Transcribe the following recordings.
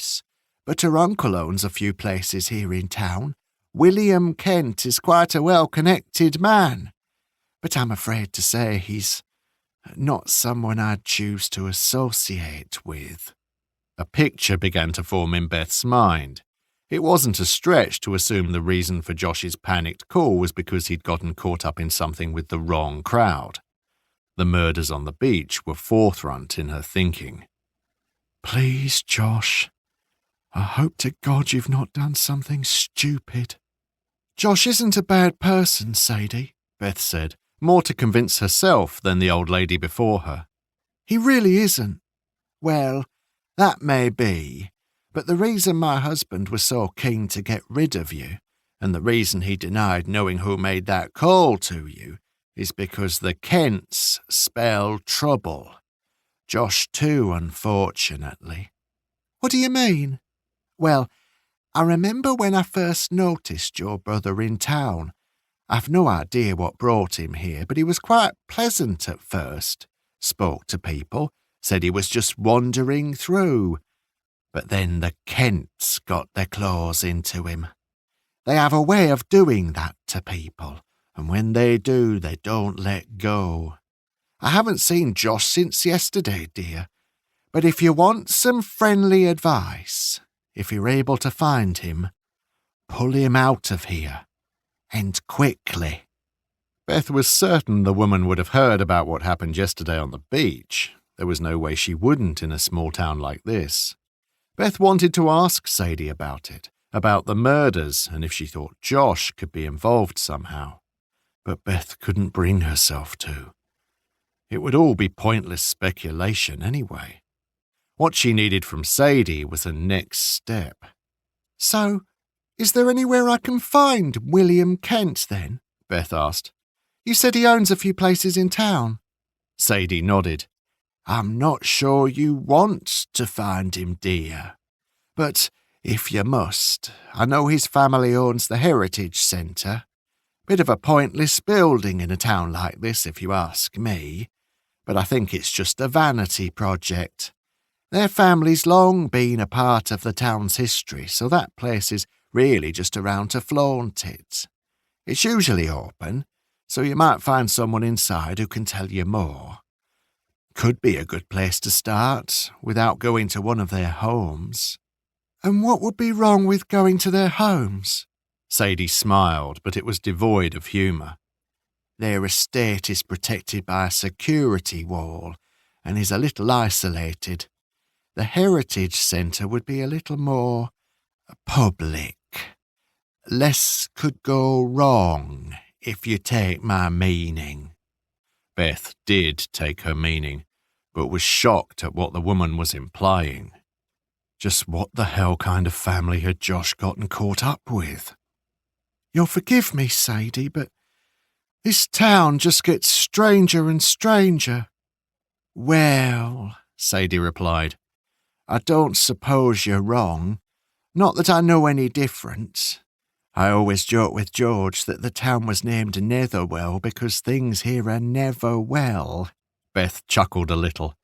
house, but her uncle owns a few places here in town. William Kent is quite a well-connected man, but I'm afraid to say he's not someone I'd choose to associate with." A picture began to form in Beth's mind. It wasn't a stretch to assume the reason for Josh's panicked call was because he'd gotten caught up in something with the wrong crowd. The murders on the beach were forefront in her thinking. "Please, Josh, I hope to God you've not done something stupid." "Josh isn't a bad person, Sadie," Beth said, more to convince herself than the old lady before her. "He really isn't." "Well, that may be, but the reason my husband was so keen to get rid of you, and the reason he denied knowing who made that call to you, is because the Kents spell trouble. Josh too, unfortunately." "What do you mean?" "Well, I remember when I first noticed your brother in town. I've no idea what brought him here, but he was quite pleasant at first. Spoke to people, said he was just wandering through. But then the Kents got their claws into him. They have a way of doing that to people, and when they do, they don't let go. I haven't seen Josh since yesterday, dear, but if you want some friendly advice, if you're able to find him, pull him out of here, and quickly." Beth was certain the woman would have heard about what happened yesterday on the beach. There was no way she wouldn't in a small town like this. Beth wanted to ask Sadie about it, about the murders, and if she thought Josh could be involved somehow. But Beth couldn't bring herself to. It would all be pointless speculation anyway. What she needed from Sadie was a next step. "So, is there anywhere I can find William Kent then?" Beth asked. "You said he owns a few places in town." Sadie nodded. "I'm not sure you want to find him, dear. But if you must, I know his family owns the Heritage Centre. Bit of a pointless building in a town like this, if you ask me. But I think it's just a vanity project. Their family's long been a part of the town's history, so that place is really just around to flaunt it. It's usually open, so you might find someone inside who can tell you more. Could be a good place to start, without going to one of their homes." "And what would be wrong with going to their homes?" Sadie smiled, but it was devoid of humour. "Their estate is protected by a security wall, and is a little isolated. The Heritage Centre would be a little more public. Less could go wrong, if you take my meaning." Beth did take her meaning, but was shocked at what the woman was implying. Just what the hell kind of family had Josh gotten caught up with? "You'll forgive me, Sadie, but this town just gets stranger and stranger." "Well," Sadie replied, "I don't suppose you're wrong. Not that I know any different. I always joke with George that the town was named Netherwell because things here are never well." Beth chuckled a little.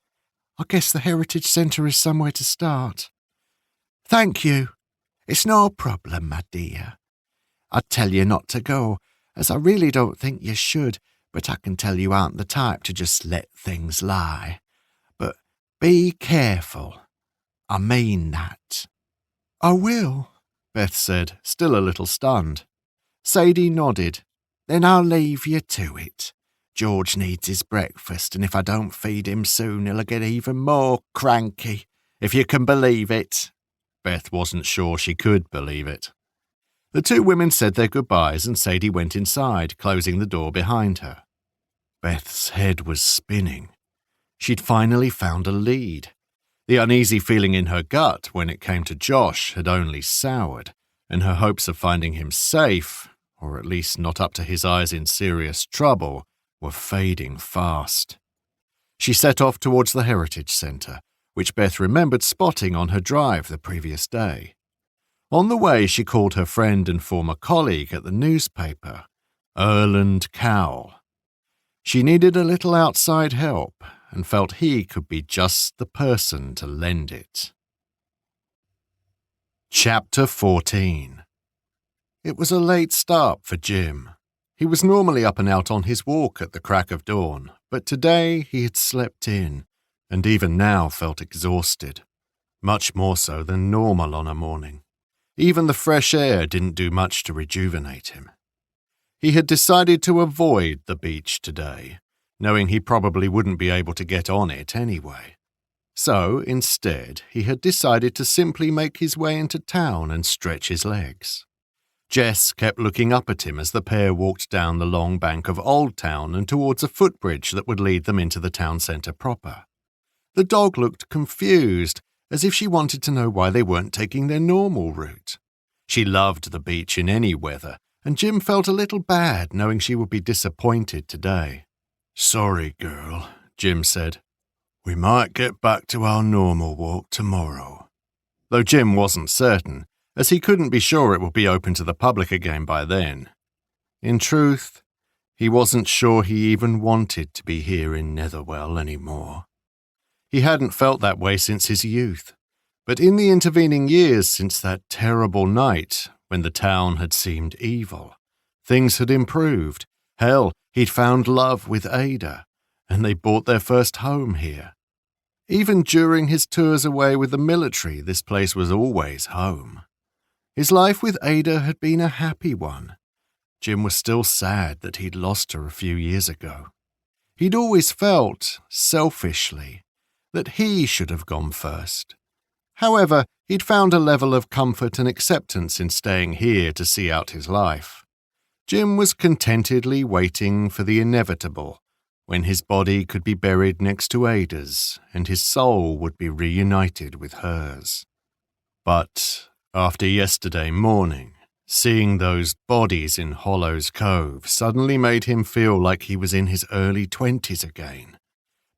"I guess the Heritage Centre is somewhere to start." "Thank you. It's no problem, my dear. I'd tell you not to go, as I really don't think you should, but I can tell you aren't the type to just let things lie. But be careful. I mean that." "I will," Beth said, still a little stunned. Sadie nodded. "Then I'll leave you to it. George needs his breakfast, and if I don't feed him soon, he'll get even more cranky, if you can believe it." Beth wasn't sure she could believe it. The two women said their goodbyes, and Sadie went inside, closing the door behind her. Beth's head was spinning. She'd finally found a lead. The uneasy feeling in her gut when it came to Josh had only soured, and her hopes of finding him safe, or at least not up to his eyes in serious trouble, were fading fast. She set off towards the Heritage Centre, which Beth remembered spotting on her drive the previous day. On the way, she called her friend and former colleague at the newspaper, Erland Cowell. She needed a little outside help, and felt he could be just the person to lend it. Chapter 14. It was a late start for Jim. He was normally up and out on his walk at the crack of dawn, but today he had slept in, and even now felt exhausted, much more so than normal on a morning. Even the fresh air didn't do much to rejuvenate him. He had decided to avoid the beach today, knowing he probably wouldn't be able to get on it anyway. So, instead, he had decided to simply make his way into town and stretch his legs. Jess kept looking up at him as the pair walked down the long bank of Old Town and towards a footbridge that would lead them into the town centre proper. The dog looked confused, as if she wanted to know why they weren't taking their normal route. She loved the beach in any weather, and Jim felt a little bad knowing she would be disappointed today. "Sorry, girl," Jim said. "We might get back to our normal walk tomorrow." Though Jim wasn't certain, as he couldn't be sure it would be open to the public again by then. In truth, he wasn't sure he even wanted to be here in Netherwell anymore. He hadn't felt that way since his youth, but in the intervening years since that terrible night when the town had seemed evil, things had improved. Hell, he'd found love with Ada, and they bought their first home here. Even during his tours away with the military, this place was always home. His life with Ada had been a happy one. Jim was still sad that he'd lost her a few years ago. He'd always felt, selfishly, that he should have gone first. However, he'd found a level of comfort and acceptance in staying here to see out his life. Jim was contentedly waiting for the inevitable, when his body could be buried next to Ada's and his soul would be reunited with hers. But after yesterday morning, seeing those bodies in Hollow's Cove suddenly made him feel like he was in his early 20s again,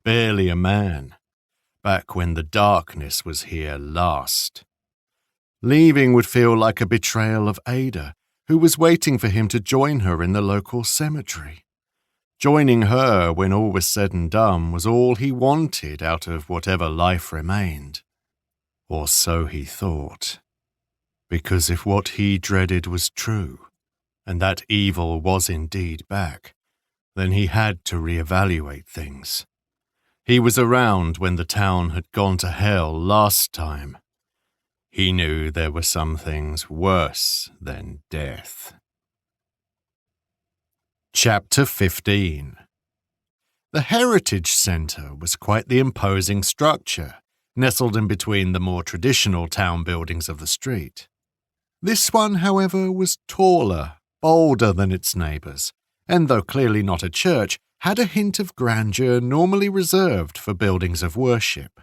barely a man, back when the darkness was here last. Leaving would feel like a betrayal of Ada, who was waiting for him to join her in the local cemetery. Joining her when all was said and done was all he wanted out of whatever life remained. Or so he thought. Because if what he dreaded was true, and that evil was indeed back, then he had to reevaluate things. He was around when the town had gone to hell last time. He knew there were some things worse than death. Chapter 15. The Heritage Centre was quite the imposing structure, nestled in between the more traditional town buildings of the street. This one, however, was taller, bolder than its neighbours, and though clearly not a church, had a hint of grandeur normally reserved for buildings of worship.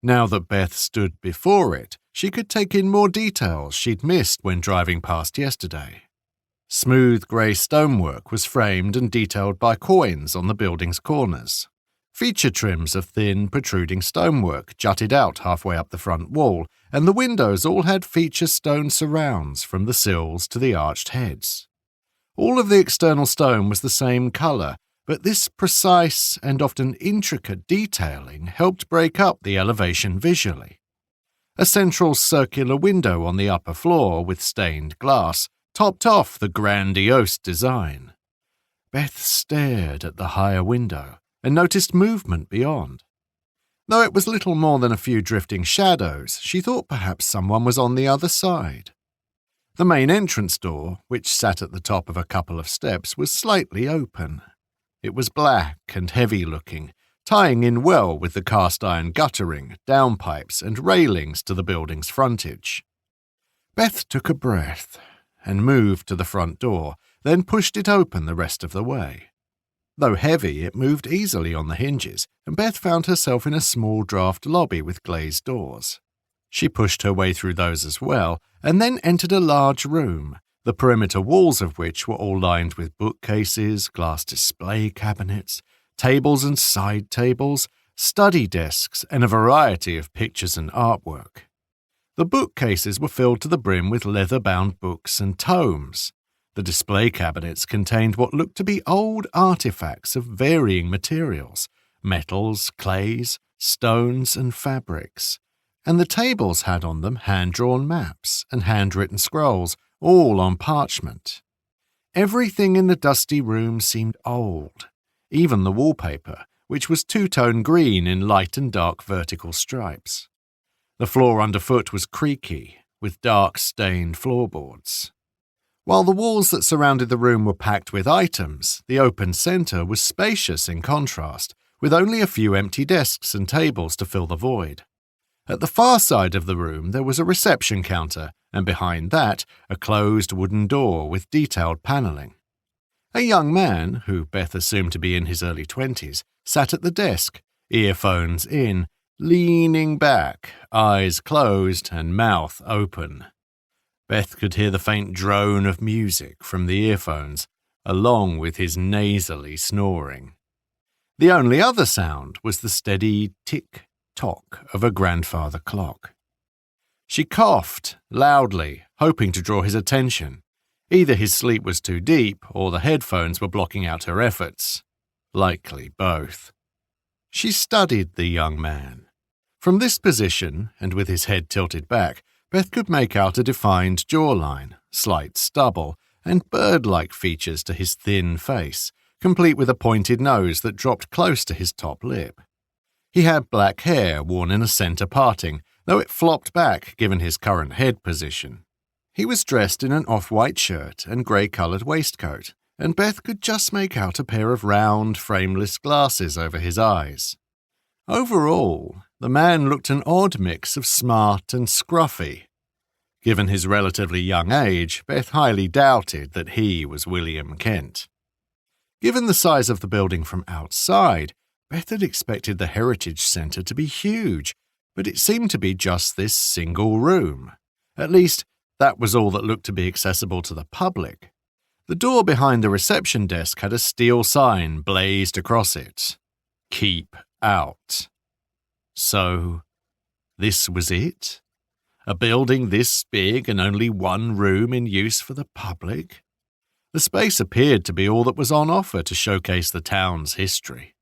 Now that Beth stood before it, she could take in more details she'd missed when driving past yesterday. Smooth grey stonework was framed and detailed by coins on the building's corners. Feature trims of thin, protruding stonework jutted out halfway up the front wall, and the windows all had feature stone surrounds from the sills to the arched heads. All of the external stone was the same colour, but this precise and often intricate detailing helped break up the elevation visually. A central circular window on the upper floor with stained glass topped off the grandiose design. Beth stared at the higher window and noticed movement beyond. Though it was little more than a few drifting shadows, she thought perhaps someone was on the other side. The main entrance door, which sat at the top of a couple of steps, was slightly open. It was black and heavy-looking, tying in well with the cast-iron guttering, downpipes, and railings to the building's frontage. Beth took a breath and moved to the front door, then pushed it open the rest of the way. Though heavy, it moved easily on the hinges, and Beth found herself in a small draught lobby with glazed doors. She pushed her way through those as well, and then entered a large room, the perimeter walls of which were all lined with bookcases, glass display cabinets, tables and side tables, study desks, and a variety of pictures and artwork. The bookcases were filled to the brim with leather-bound books and tomes. The display cabinets contained what looked to be old artifacts of varying materials, metals, clays, stones, and fabrics, and the tables had on them hand-drawn maps and handwritten scrolls, all on parchment. Everything in the dusty room seemed old, even the wallpaper, which was two-tone green in light and dark vertical stripes. The floor underfoot was creaky, with dark stained floorboards. While the walls that surrounded the room were packed with items, the open centre was spacious in contrast, with only a few empty desks and tables to fill the void. At the far side of the room there was a reception counter, and behind that a closed wooden door with detailed panelling. A young man, who Beth assumed to be in his early 20s, sat at the desk, earphones in, leaning back, eyes closed and mouth open. Beth could hear the faint drone of music from the earphones, along with his nasally snoring. The only other sound was the steady tick-tock of a grandfather clock. She coughed loudly, hoping to draw his attention. Either his sleep was too deep, or the headphones were blocking out her efforts. Likely both. She studied the young man. From this position, and with his head tilted back, Beth could make out a defined jawline, slight stubble, and bird-like features to his thin face, complete with a pointed nose that dropped close to his top lip. He had black hair worn in a centre parting, though it flopped back given his current head position. He was dressed in an off-white shirt and grey-coloured waistcoat, and Beth could just make out a pair of round, frameless glasses over his eyes. Overall, the man looked an odd mix of smart and scruffy. Given his relatively young age, Beth highly doubted that he was William Kent. Given the size of the building from outside, Beth had expected the Heritage Centre to be huge, but it seemed to be just this single room. At least, that was all that looked to be accessible to the public. The door behind the reception desk had a steel sign blazed across it. Keep out. So, this was it? A building this big and only one room in use for the public? The space appeared to be all that was on offer to showcase the town's history.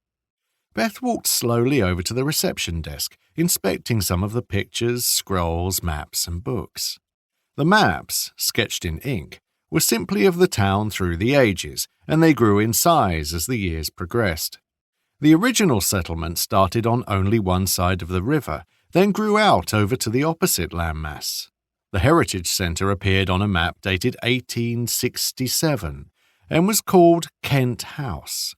Beth walked slowly over to the reception desk, inspecting some of the pictures, scrolls, maps, and books. The maps, sketched in ink, were simply of the town through the ages, and they grew in size as the years progressed. The original settlement started on only one side of the river, then grew out over to the opposite landmass. The Heritage Centre appeared on a map dated 1867 and was called Kent House.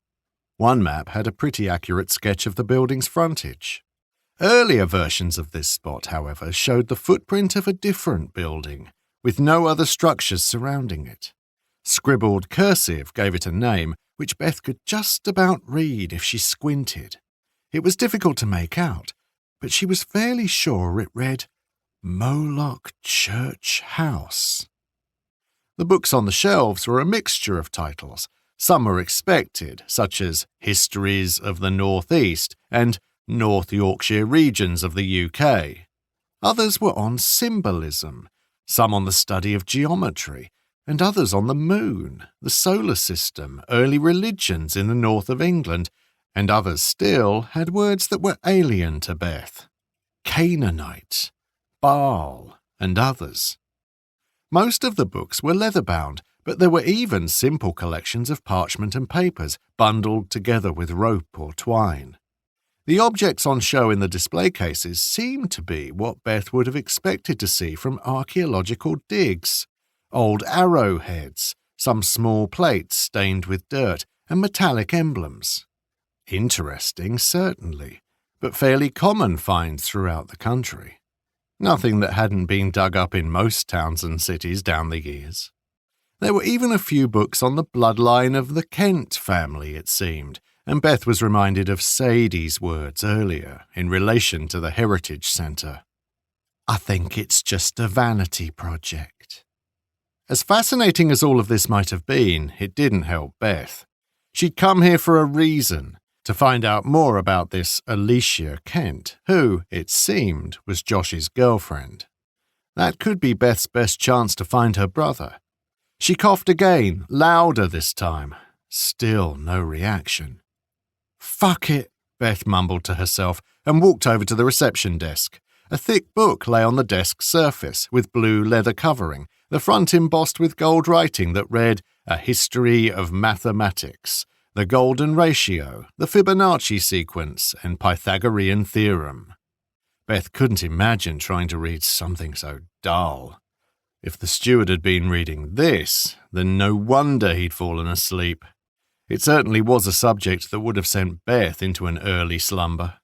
One map had a pretty accurate sketch of the building's frontage. Earlier versions of this spot, however, showed the footprint of a different building, with no other structures surrounding it. Scribbled cursive gave it a name, which Beth could just about read if she squinted. It was difficult to make out, but she was fairly sure it read Moloch Church House. The books on the shelves were a mixture of titles. Some were expected, such as Histories of the North East and North Yorkshire Regions of the UK. Others were on symbolism, some on the study of geometry, and others on the moon, the solar system, early religions in the north of England, and others still had words that were alien to Beth. Canaanite, Baal, and others. Most of the books were leather-bound, but there were even simple collections of parchment and papers bundled together with rope or twine. The objects on show in the display cases seemed to be what Beth would have expected to see from archaeological digs. Old arrowheads, some small plates stained with dirt, and metallic emblems. Interesting, certainly, but fairly common finds throughout the country. Nothing that hadn't been dug up in most towns and cities down the years. There were even a few books on the bloodline of the Kent family, it seemed, and Beth was reminded of Sadie's words earlier in relation to the Heritage Centre. I think it's just a vanity project. As fascinating as all of this might have been, it didn't help Beth. She'd come here for a reason, to find out more about this Alicia Kent, who, it seemed, was Josh's girlfriend. That could be Beth's best chance to find her brother. She coughed again, louder this time. Still no reaction. Fuck it, Beth mumbled to herself and walked over to the reception desk. A thick book lay on the desk's surface, with blue leather covering, the front embossed with gold writing that read, "A History of Mathematics, the Golden Ratio, the Fibonacci Sequence, and Pythagorean Theorem." Beth couldn't imagine trying to read something so dull. If the steward had been reading this, then no wonder he'd fallen asleep. It certainly was a subject that would have sent Beth into an early slumber.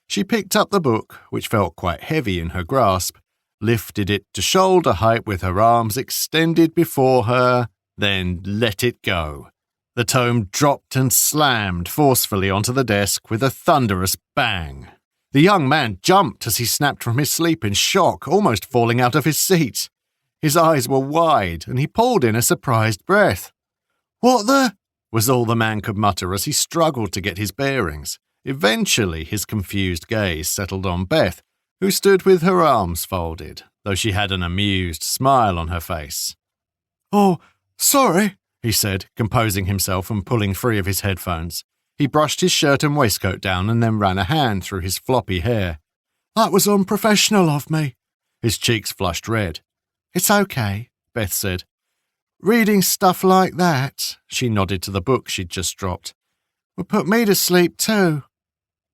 She picked up the book, which felt quite heavy in her grasp, lifted it to shoulder height with her arms extended before her, then let it go. The tome dropped and slammed forcefully onto the desk with a thunderous bang. The young man jumped as he snapped from his sleep in shock, almost falling out of his seat. His eyes were wide, and he pulled in a surprised breath. "What the?" was all the man could mutter as he struggled to get his bearings. Eventually, his confused gaze settled on Beth, who stood with her arms folded, though she had an amused smile on her face. "Oh, sorry," he said, composing himself and pulling free of his headphones. He brushed his shirt and waistcoat down and then ran a hand through his floppy hair. "That was unprofessional of me." His cheeks flushed red. "It's okay," Beth said. "Reading stuff like that," she nodded to the book she'd just dropped, "would put me to sleep too."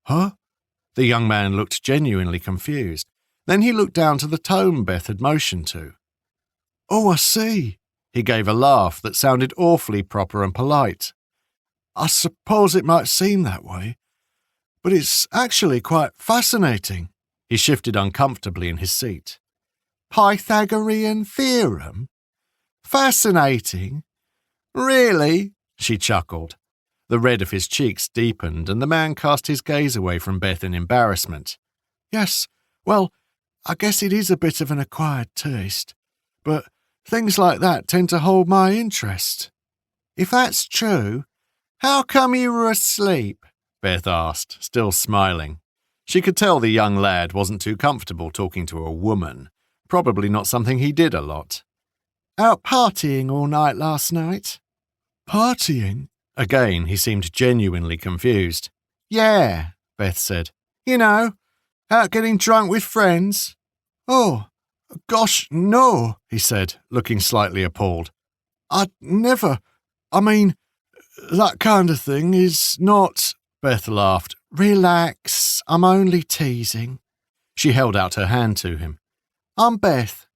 "Huh?" The young man looked genuinely confused. Then he looked down to the tome Beth had motioned to. "Oh, I see." He gave a laugh that sounded awfully proper and polite. "I suppose it might seem that way, but it's actually quite fascinating." He shifted uncomfortably in his seat. "Pythagorean theorem? Fascinating? Really?" she chuckled. The red of his cheeks deepened, and the man cast his gaze away from Beth in embarrassment. "Yes, well, I guess it is a bit of an acquired taste, but things like that tend to hold my interest." "If that's true, how come you were asleep?" Beth asked, still smiling. She could tell the young lad wasn't too comfortable talking to a woman, probably not something he did a lot. "Out partying all night last night." "Partying?" Again, he seemed genuinely confused. "Yeah," Beth said. "You know, out getting drunk with friends." "Oh, gosh, no," he said, looking slightly appalled. "I'd never, that kind of thing is not—" Beth laughed. "Relax, I'm only teasing." She held out her hand to him. "I'm Beth."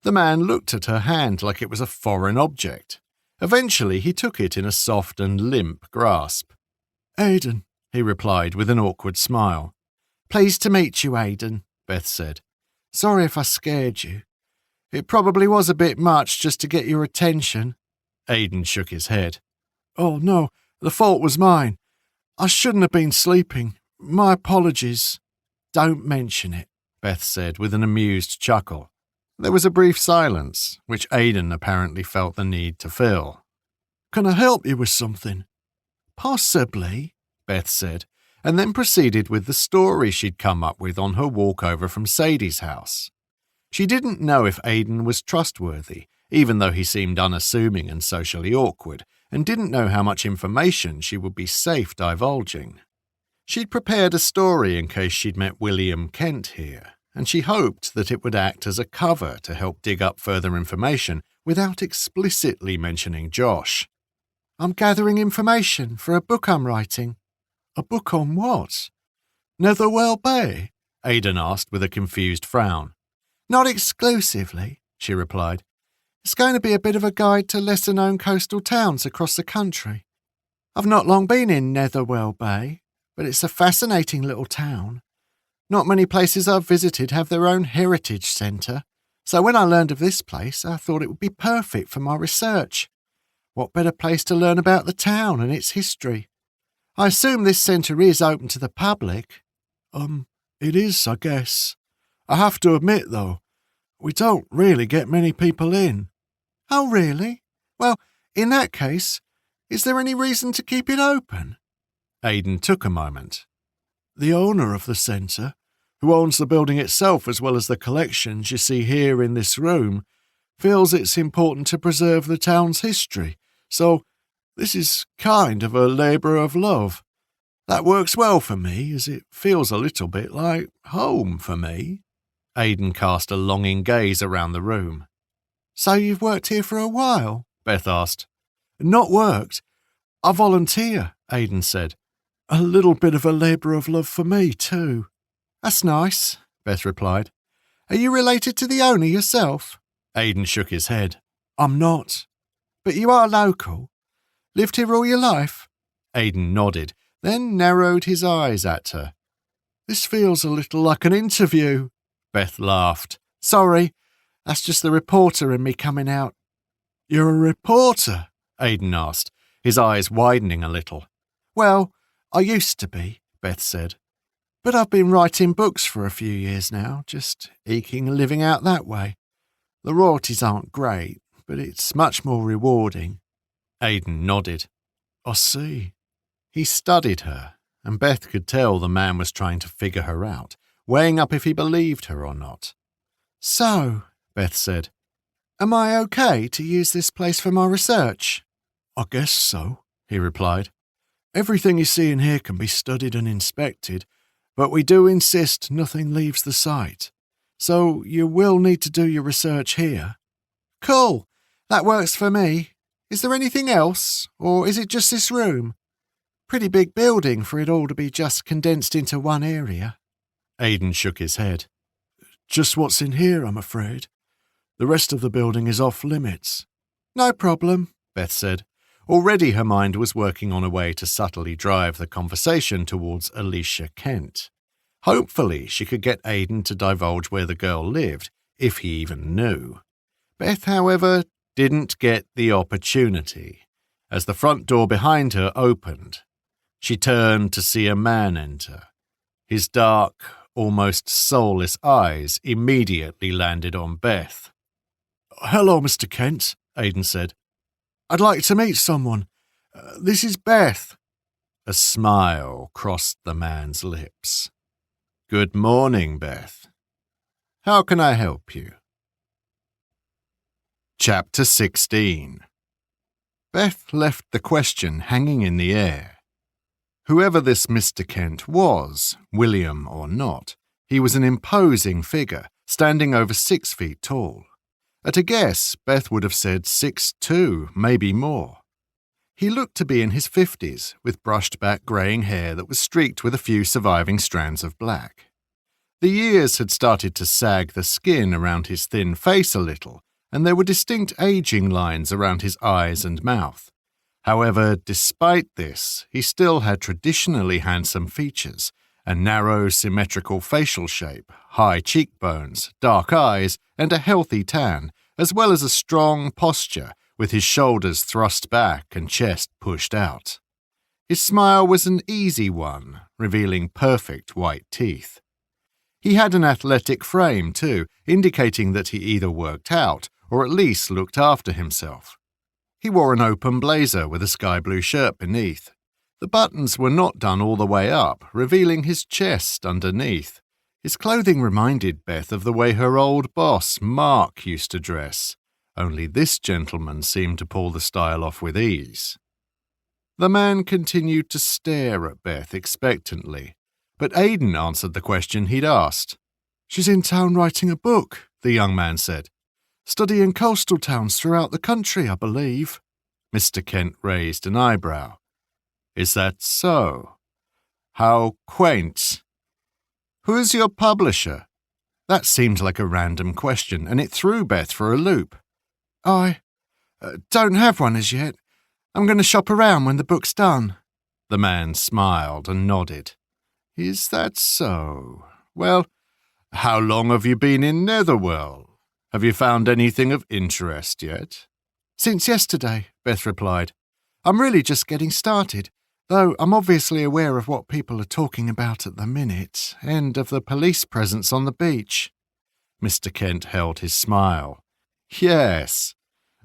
The man looked at her hand like it was a foreign object. Eventually, he took it in a soft and limp grasp. "Aidan," he replied with an awkward smile. "Pleased to meet you, Aidan," Beth said. "Sorry if I scared you. It probably was a bit much just to get your attention." Aidan shook his head. "Oh, no, the fault was mine. I shouldn't have been sleeping. My apologies." "Don't mention it," Beth said with an amused chuckle. There was a brief silence, which Aidan apparently felt the need to fill. "Can I help you with something?" "Possibly," Beth said, and then proceeded with the story she'd come up with on her walk over from Sadie's house. She didn't know if Aidan was trustworthy, even though he seemed unassuming and socially awkward, and didn't know how much information she would be safe divulging. She'd prepared a story in case she'd met William Kent here, and she hoped that it would act as a cover to help dig up further information without explicitly mentioning Josh. "I'm gathering information for a book I'm writing." "A book on what?" "Netherwell Bay?" Aidan asked with a confused frown. "Not exclusively," she replied. "It's going to be a bit of a guide to lesser-known coastal towns across the country. I've not long been in Netherwell Bay, but it's a fascinating little town. Not many places I've visited have their own heritage centre, so when I learned of this place, I thought it would be perfect for my research. What better place to learn about the town and its history? I assume this centre is open to the public." It is, I guess. I have to admit, though, we don't really get many people in." "Oh, really? Well, in that case, is there any reason to keep it open?" Aidan took a moment. "The owner of the centre, who owns the building itself as well as the collections you see here in this room, feels it's important to preserve the town's history, so this is kind of a labour of love. That works well for me, as it feels a little bit like home for me." Aidan cast a longing gaze around the room. So you've worked here for a while? Beth asked. Not worked. I volunteer, Aidan said. A little bit of a labour of love for me, too. That's nice, Beth replied. Are you related to the owner yourself? Aidan shook his head. I'm not. But you are local? Lived here all your life? Aidan nodded, then narrowed his eyes at her. This feels a little like an interview. Beth laughed. Sorry, that's just the reporter in me coming out. You're a reporter? Aidan asked, his eyes widening a little. Well, I used to be, Beth said. But I've been writing books for a few years now, just eking a living out that way. The royalties aren't great, but it's much more rewarding. Aidan nodded. I see. He studied her, and Beth could tell the man was trying to figure her out, weighing up if he believed her or not. So, Beth said, am I okay to use this place for my research? I guess so, he replied. Everything you see in here can be studied and inspected, but we do insist nothing leaves the site. So you will need to do your research here. Cool. That works for me. Is there anything else, or is it just this room? Pretty big building for it all to be just condensed into one area. Aidan shook his head. Just what's in here, I'm afraid. The rest of the building is off limits. No problem, Beth said. Already her mind was working on a way to subtly drive the conversation towards Alicia Kent. Hopefully she could get Aidan to divulge where the girl lived, if he even knew. Beth, however, didn't get the opportunity, as the front door behind her opened. She turned to see a man enter. His dark, almost soulless eyes immediately landed on Beth. Hello, Mr. Kent, Aidan said. I'd like to meet someone. This is Beth. A smile crossed the man's lips. Good morning, Beth. How can I help you? Chapter 16. Beth left the question hanging in the air. Whoever this Mr. Kent was, William or not, he was an imposing figure, standing over 6 feet tall. At a guess, Beth would have said 6'2", maybe more. He looked to be in his 50s, with brushed-back greying hair that was streaked with a few surviving strands of black. The years had started to sag the skin around his thin face a little, and there were distinct aging lines around his eyes and mouth. However, despite this, he still had traditionally handsome features, a narrow, symmetrical facial shape, high cheekbones, dark eyes, and a healthy tan, as well as a strong posture, with his shoulders thrust back and chest pushed out. His smile was an easy one, revealing perfect white teeth. He had an athletic frame, too, indicating that he either worked out or at least looked after himself. He wore an open blazer with a sky blue shirt beneath. The buttons were not done all the way up, revealing his chest underneath. His clothing reminded Beth of the way her old boss, Mark, used to dress, only this gentleman seemed to pull the style off with ease. The man continued to stare at Beth expectantly, but Aidan answered the question he'd asked. She's in town writing a book, the young man said. Studying coastal towns throughout the country, I believe. Mr. Kent raised an eyebrow. Is that so? How quaint. Who is your publisher? That seemed like a random question, and it threw Beth for a loop. I don't have one as yet. I'm going to shop around when the book's done. The man smiled and nodded. Is that so? Well, how long have you been in Netherworld? Have you found anything of interest yet? Since yesterday, Beth replied. I'm really just getting started, though I'm obviously aware of what people are talking about at the minute, and of the police presence on the beach. Mr. Kent held his smile. Yes.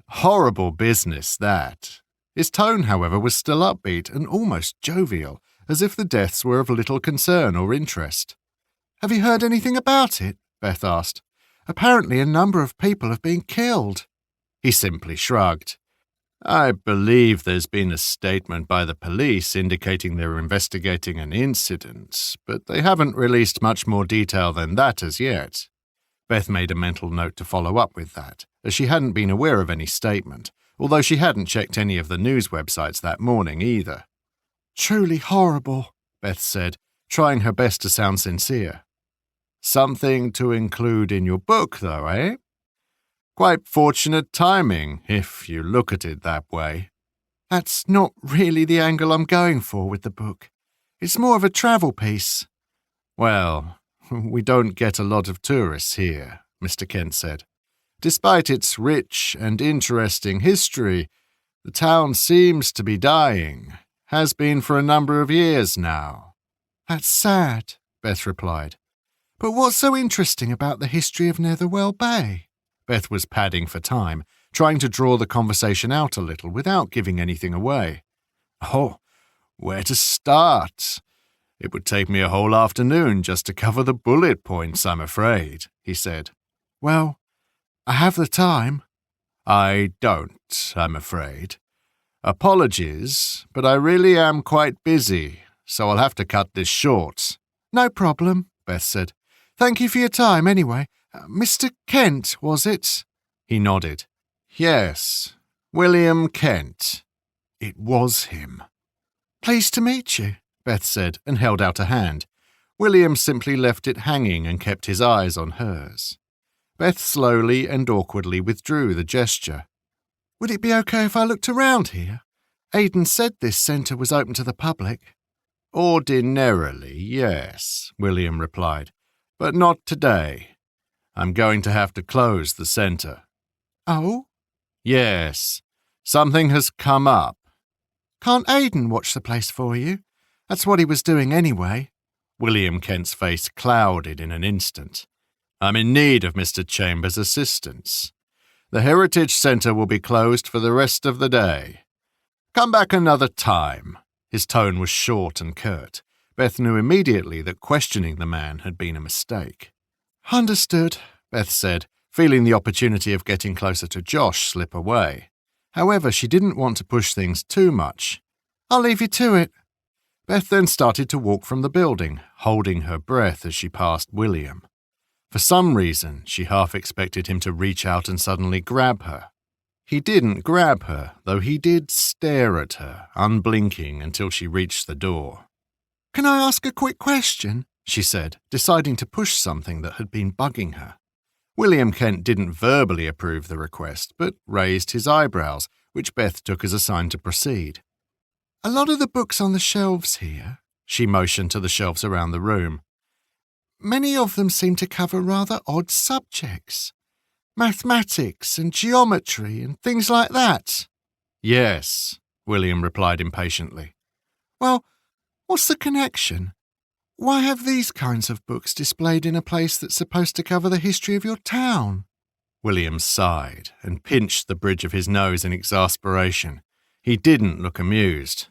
Horrible business, that. His tone, however, was still upbeat and almost jovial, as if the deaths were of little concern or interest. Have you heard anything about it? Beth asked. Apparently a number of people have been killed. He simply shrugged. I believe there's been a statement by the police indicating they're investigating an incident, but they haven't released much more detail than that as yet. Beth made a mental note to follow up with that, as she hadn't been aware of any statement, although she hadn't checked any of the news websites that morning either. "Truly horrible," Beth said, trying her best to sound sincere. "Something to include in your book, though, eh? Quite fortunate timing, if you look at it that way." "That's not really the angle I'm going for with the book. It's more of a travel piece." "Well, we don't get a lot of tourists here," Mr. Kent said. "Despite its rich and interesting history, the town seems to be dying. Has been for a number of years now." "That's sad," Beth replied. "But what's so interesting about the history of Netherwell Bay?" Beth was padding for time, trying to draw the conversation out a little without giving anything away. "Oh, where to start? It would take me a whole afternoon just to cover the bullet points, I'm afraid," he said. "Well, I have the time." "I don't, I'm afraid. Apologies, but I really am quite busy, so I'll have to cut this short." "No problem," Beth said. "Thank you for your time, anyway. Mr. Kent, was it?" He nodded. "Yes, William Kent. It was him." "Pleased to meet you," Beth said, and held out a hand. William simply left it hanging and kept his eyes on hers. Beth slowly and awkwardly withdrew the gesture. "Would it be okay if I looked around here? Aidan said this centre was open to the public." "Ordinarily, yes," William replied, "but not today. I'm going to have to close the centre." "Oh?" "Yes, something has come up." "Can't Aidan watch the place for you? That's what he was doing anyway." William Kent's face clouded in an instant. "I'm in need of Mr. Chambers' assistance. The Heritage Centre will be closed for the rest of the day. Come back another time." His tone was short and curt. Beth knew immediately that questioning the man had been a mistake. "Understood," Beth said, feeling the opportunity of getting closer to Josh slip away. However, she didn't want to push things too much. "I'll leave you to it." Beth then started to walk from the building, holding her breath as she passed William. For some reason, she half expected him to reach out and suddenly grab her. He didn't grab her, though he did stare at her, unblinking until she reached the door. "Can I ask a quick question?" she said, deciding to push something that had been bugging her. William Kent didn't verbally approve the request, but raised his eyebrows, which Beth took as a sign to proceed. "A lot of the books on the shelves here," she motioned to the shelves around the room. "Many of them seem to cover rather odd subjects. Mathematics and geometry and things like that." "Yes," William replied impatiently. "Well, what's the connection? Why have these kinds of books displayed in a place that's supposed to cover the history of your town?" William sighed and pinched the bridge of his nose in exasperation. He didn't look amused.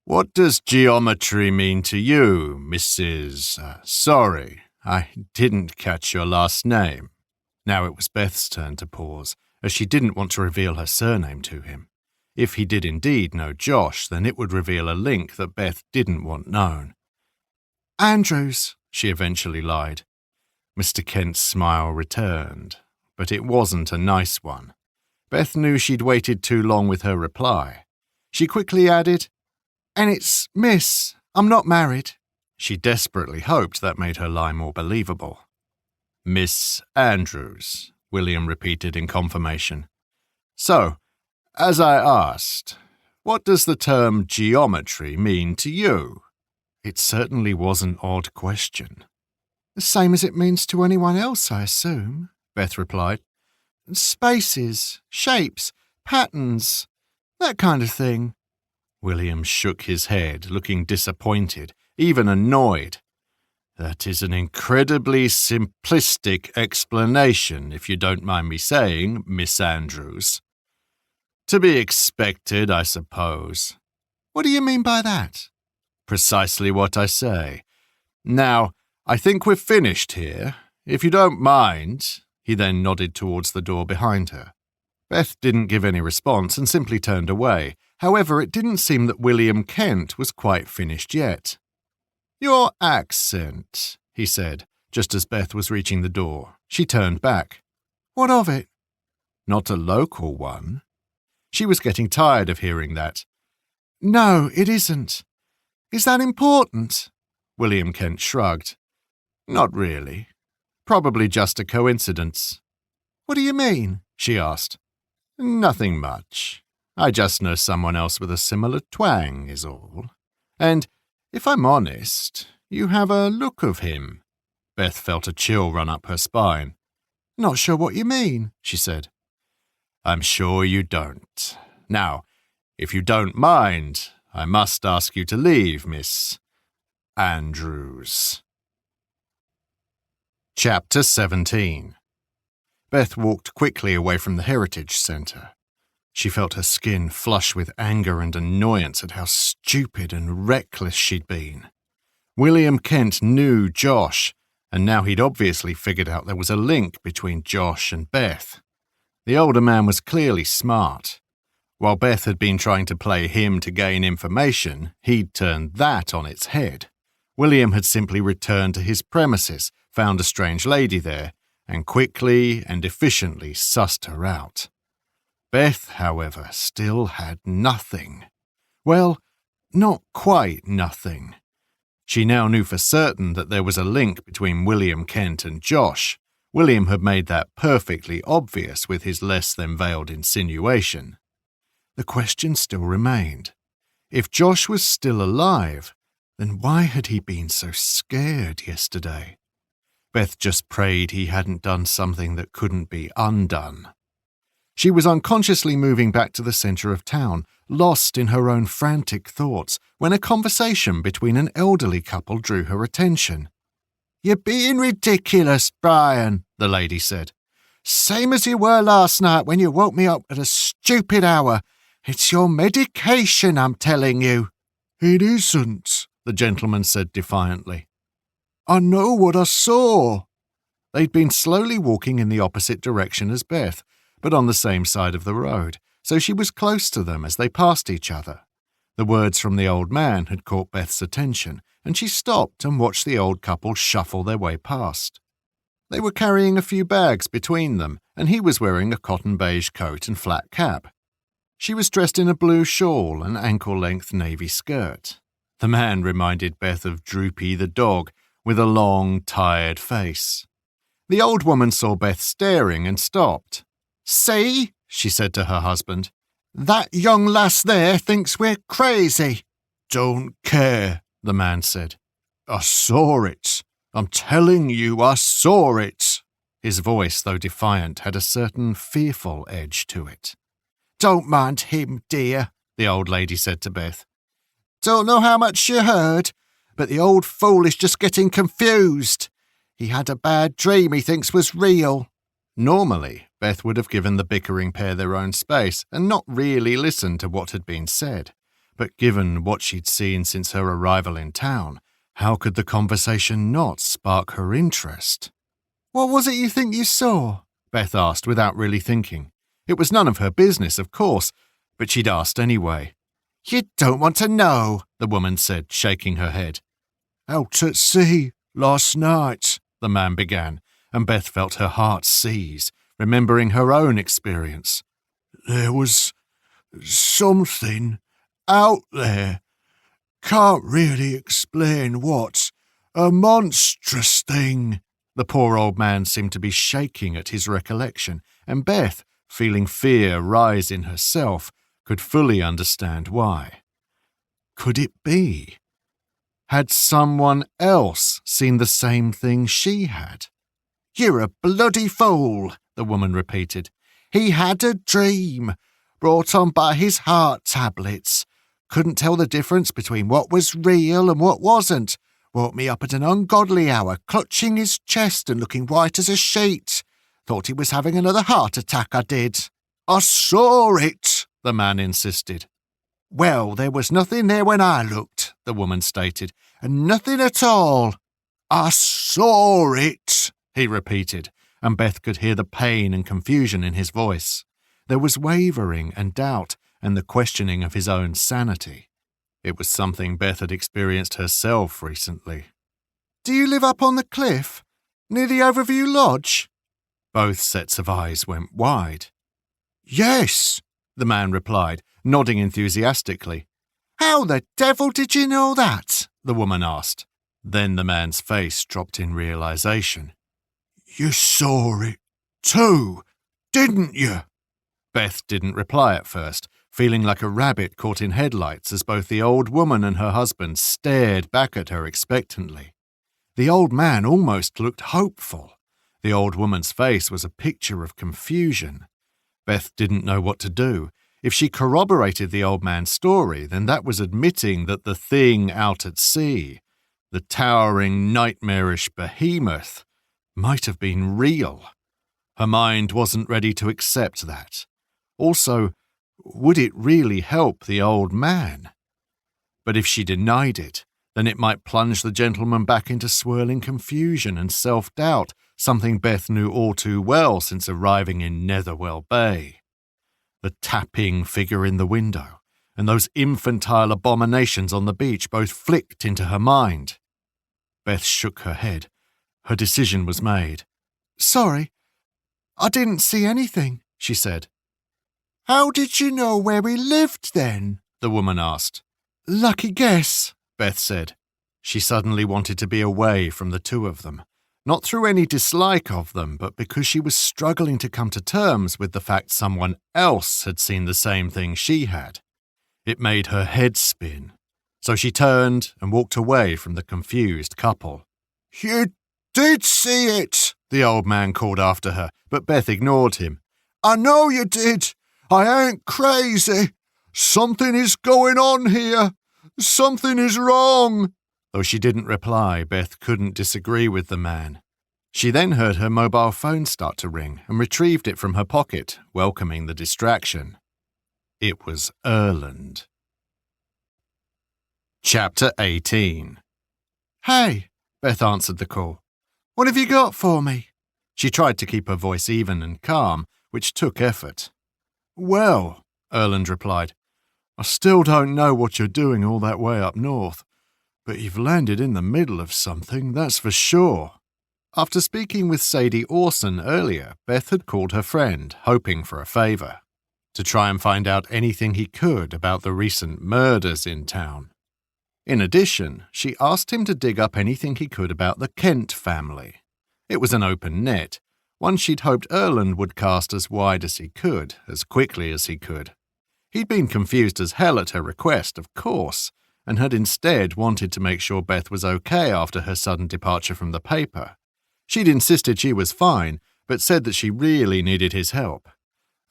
"What does geometry mean to you, Mrs. Sorry, I didn't catch your last name." Now it was Beth's turn to pause, as she didn't want to reveal her surname to him. If he did indeed know Josh, then it would reveal a link that Beth didn't want known. "Andrews," she eventually lied. Mr. Kent's smile returned, but it wasn't a nice one. Beth knew she'd waited too long with her reply. She quickly added, "And it's Miss. I'm not married." She desperately hoped that made her lie more believable. "Miss Andrews," William repeated in confirmation. "So, as I asked, what does the term geometry mean to you?" It certainly was an odd question. "The same as it means to anyone else, I assume," Beth replied. "Spaces, shapes, patterns, that kind of thing." William shook his head, looking disappointed, even annoyed. "That is an incredibly simplistic explanation, if you don't mind me saying, Miss Andrews." "To be expected, I suppose." "What do you mean by that?" "Precisely what I say. Now, I think we're finished here. If you don't mind," he then nodded towards the door behind her. Beth didn't give any response and simply turned away. However, it didn't seem that William Kent was quite finished yet. "Your accent," he said, just as Beth was reaching the door. She turned back. What of it? Not a local one. She was getting tired of hearing that. No, it isn't. Is that important? William Kent shrugged. Not really. Probably just a coincidence. What do you mean? She asked. Nothing much. I just know someone else with a similar twang, is all. And, if I'm honest, you have a look of him. Beth felt a chill run up her spine. Not sure what you mean, she said. I'm sure you don't. Now, if you don't mind, I must ask you to leave, Miss Andrews. Chapter 17. Beth walked quickly away from the Heritage Centre. She felt her skin flush with anger and annoyance at how stupid and reckless she'd been. William Kent knew Josh, and now he'd obviously figured out there was a link between Josh and Beth. The older man was clearly smart. While Beth had been trying to play him to gain information, he'd turned that on its head. William had simply returned to his premises, found a strange lady there, and quickly and efficiently sussed her out. Beth, however, still had nothing. Well, not quite nothing. She now knew for certain that there was a link between William Kent and Josh. William had made that perfectly obvious with his less-than-veiled insinuation. The question still remained. If Josh was still alive, then why had he been so scared yesterday? Beth just prayed he hadn't done something that couldn't be undone. She was unconsciously moving back to the centre of town, lost in her own frantic thoughts, when a conversation between an elderly couple drew her attention. You're being ridiculous, Brian, the lady said. Same as you were last night when you woke me up at a stupid hour. It's your medication, I'm telling you. It isn't, the gentleman said defiantly. I know what I saw. They'd been slowly walking in the opposite direction as Beth, but on the same side of the road, so she was close to them as they passed each other. The words from the old man had caught Beth's attention, and she stopped and watched the old couple shuffle their way past. They were carrying a few bags between them, and he was wearing a cotton beige coat and flat cap. She was dressed in a blue shawl and ankle-length navy skirt. The man reminded Beth of Droopy the dog, with a long, tired face. The old woman saw Beth staring and stopped. See, she said to her husband, that young lass there thinks we're crazy. Don't care, the man said. I saw it. I'm telling you, I saw it. His voice, though defiant, had a certain fearful edge to it. Don't mind him, dear, the old lady said to Beth. Don't know how much you heard, but the old fool is just getting confused. He had a bad dream he thinks was real. Normally, Beth would have given the bickering pair their own space and not really listened to what had been said. But given what she'd seen since her arrival in town, how could the conversation not spark her interest? What was it you think you saw? Beth asked without really thinking. It was none of her business, of course, but she'd asked anyway. You don't want to know, the woman said, shaking her head. Out at sea, last night, the man began, and Beth felt her heart seize, remembering her own experience. There was something out there. Can't really explain what. A monstrous thing. The poor old man seemed to be shaking at his recollection, and Beth, feeling fear rise in herself, could fully understand why. Could it be? Had someone else seen the same thing she had? You're a bloody fool, the woman repeated. He had a dream, brought on by his heart tablets. Couldn't tell the difference between what was real and what wasn't. Woke me up at an ungodly hour, clutching his chest and looking white as a sheet. Thought he was having another heart attack, I did. I saw it, the man insisted. Well, there was nothing there when I looked, the woman stated, and nothing at all. I saw it, he repeated, and Beth could hear the pain and confusion in his voice. There was wavering and doubt and the questioning of his own sanity. It was something Beth had experienced herself recently. Do you live up on the cliff, near the Overview Lodge? Both sets of eyes went wide. "Yes," the man replied, nodding enthusiastically. "How the devil did you know that?" the woman asked. Then the man's face dropped in realization. "You saw it too, didn't you?" Beth didn't reply at first, feeling like a rabbit caught in headlights as both the old woman and her husband stared back at her expectantly. The old man almost looked hopeful. The old woman's face was a picture of confusion. Beth didn't know what to do. If she corroborated the old man's story, then that was admitting that the thing out at sea, the towering, nightmarish behemoth, might have been real. Her mind wasn't ready to accept that. Also, would it really help the old man? But if she denied it, then it might plunge the gentleman back into swirling confusion and self-doubt, something Beth knew all too well since arriving in Netherwell Bay. The tapping figure in the window and those infantile abominations on the beach both flicked into her mind. Beth shook her head. Her decision was made. "Sorry, I didn't see anything," she said. "How did you know where we lived then?" the woman asked. "Lucky guess," Beth said. She suddenly wanted to be away from the two of them, not through any dislike of them, but because she was struggling to come to terms with the fact someone else had seen the same thing she had. It made her head spin, so she turned and walked away from the confused couple. "You did see it," the old man called after her, but Beth ignored him. "I know you did. I ain't crazy. Something is going on here. Something is wrong." Though she didn't reply, Beth couldn't disagree with the man. She then heard her mobile phone start to ring and retrieved it from her pocket, welcoming the distraction. It was Erland. Chapter 18. "Hey," Beth answered the call. "What have you got for me?" She tried to keep her voice even and calm, which took effort. "Well," Erland replied, "I still don't know what you're doing all that way up north, but you've landed in the middle of something, that's for sure." After speaking with Sadie Orson earlier, Beth had called her friend, hoping for a favour, to try and find out anything he could about the recent murders in town. In addition, she asked him to dig up anything he could about the Kent family. It was an open net, one she'd hoped Erland would cast as wide as he could, as quickly as he could. He'd been confused as hell at her request, of course, and had instead wanted to make sure Beth was okay after her sudden departure from the paper. She'd insisted she was fine, but said that she really needed his help.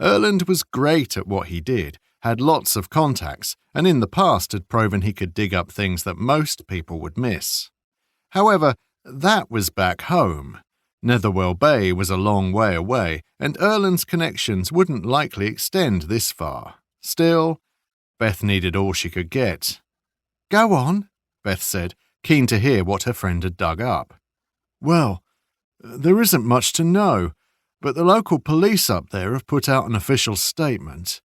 Erland was great at what he did, had lots of contacts, and in the past had proven he could dig up things that most people would miss. However, that was back home. Netherwell Bay was a long way away, and Erland's connections wouldn't likely extend this far. Still, Beth needed all she could get. "Go on," Beth said, keen to hear what her friend had dug up. "Well, there isn't much to know, but the local police up there have put out an official statement.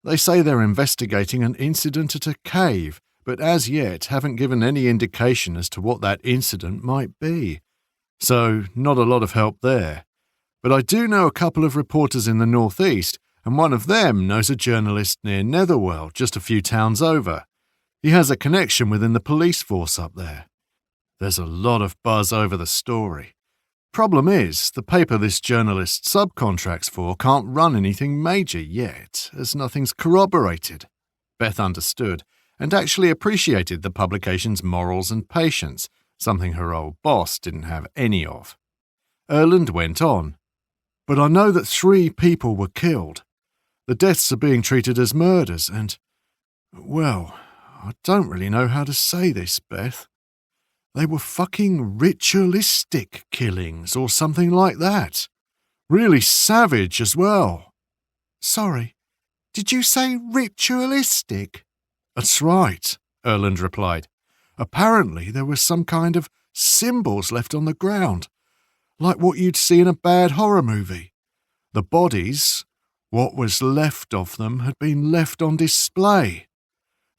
They say they're investigating an incident at a cave, but as yet haven't given any indication as to what that incident might be. So, not a lot of help there. But I do know a couple of reporters in the northeast, and one of them knows a journalist near Netherwell, just a few towns over. He has a connection within the police force up there. There's a lot of buzz over the story. Problem is, the paper this journalist subcontracts for can't run anything major yet, as nothing's corroborated." Beth understood, and actually appreciated the publication's morals and patience, something her old boss didn't have any of. Erland went on. "But I know that 3 people were killed. The deaths are being treated as murders, and, well, I don't really know how to say this, Beth. They were fucking ritualistic killings or something like that. Really savage as well." "Sorry, did you say ritualistic?" "That's right," Erland replied. "Apparently there were some kind of symbols left on the ground, like what you'd see in a bad horror movie. The bodies, what was left of them, had been left on display.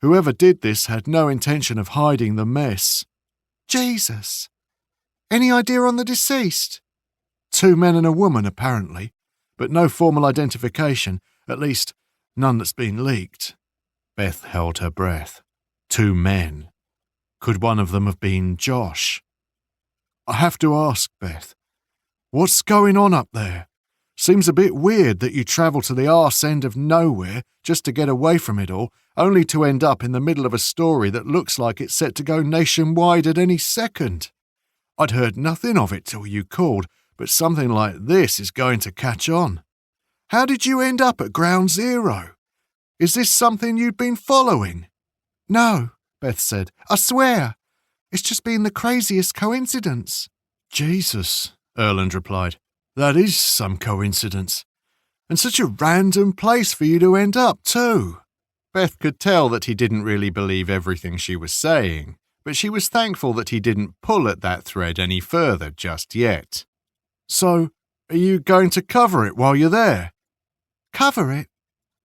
Whoever did this had no intention of hiding the mess." "Jesus. Any idea on the deceased?" 2 men and a woman, apparently, but no formal identification, at least none that's been leaked. Beth held her breath. 2 men. Could one of them have been Josh? I have to ask, Beth, what's going on up there? Seems a bit weird that you travel to the arse end of nowhere just to get away from it all, only to end up in the middle of a story that looks like it's set to go nationwide at any second. I'd heard nothing of it till you called, but something like this is going to catch on. How did you end up at Ground Zero? Is this something you'd been following? No, Beth said. I swear. It's just been the craziest coincidence. Jesus, Erland replied. That is some coincidence. And such a random place for you to end up, too. Beth could tell that he didn't really believe everything she was saying, but she was thankful that he didn't pull at that thread any further just yet. So, are you going to cover it while you're there? Cover it?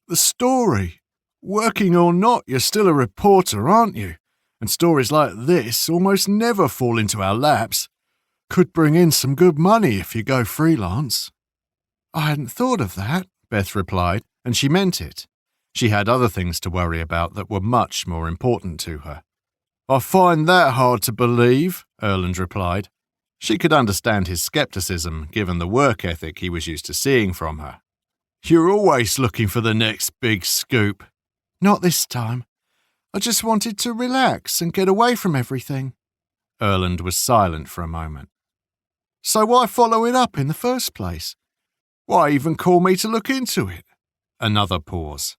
The story. Working or not, you're still a reporter, aren't you? And stories like this almost never fall into our laps. Could bring in some good money if you go freelance. I hadn't thought of that, Beth replied, and she meant it. She had other things to worry about that were much more important to her. I find that hard to believe, Erland replied. She could understand his skepticism, given the work ethic he was used to seeing from her. You're always looking for the next big scoop. Not this time. I just wanted to relax and get away from everything. Erland was silent for a moment. So why follow it up in the first place? Why even call me to look into it? Another pause.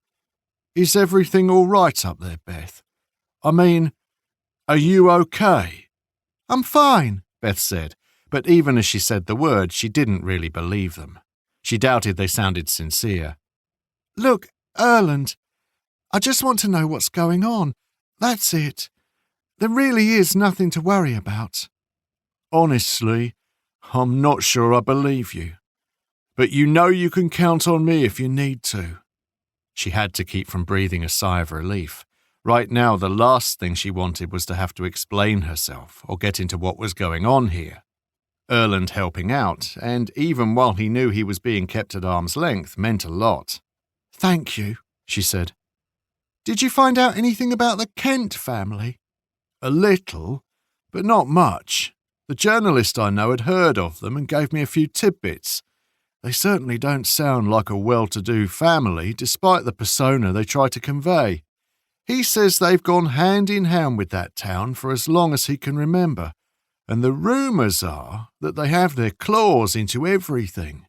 Is everything all right up there, Beth? I mean, are you okay? I'm fine, Beth said, but even as she said the words, she didn't really believe them. She doubted they sounded sincere. Look, Erland, I just want to know what's going on. That's it. There really is nothing to worry about. Honestly, I'm not sure I believe you. But you know you can count on me if you need to. She had to keep from breathing a sigh of relief. Right now, the last thing she wanted was to have to explain herself or get into what was going on here. Erland helping out, and even while he knew he was being kept at arm's length, meant a lot. Thank you, she said. Did you find out anything about the Kent family? A little, but not much. The journalist I know had heard of them and gave me a few tidbits. They certainly don't sound like a well-to-do family, despite the persona they try to convey. He says they've gone hand in hand with that town for as long as he can remember, and the rumours are that they have their claws into everything.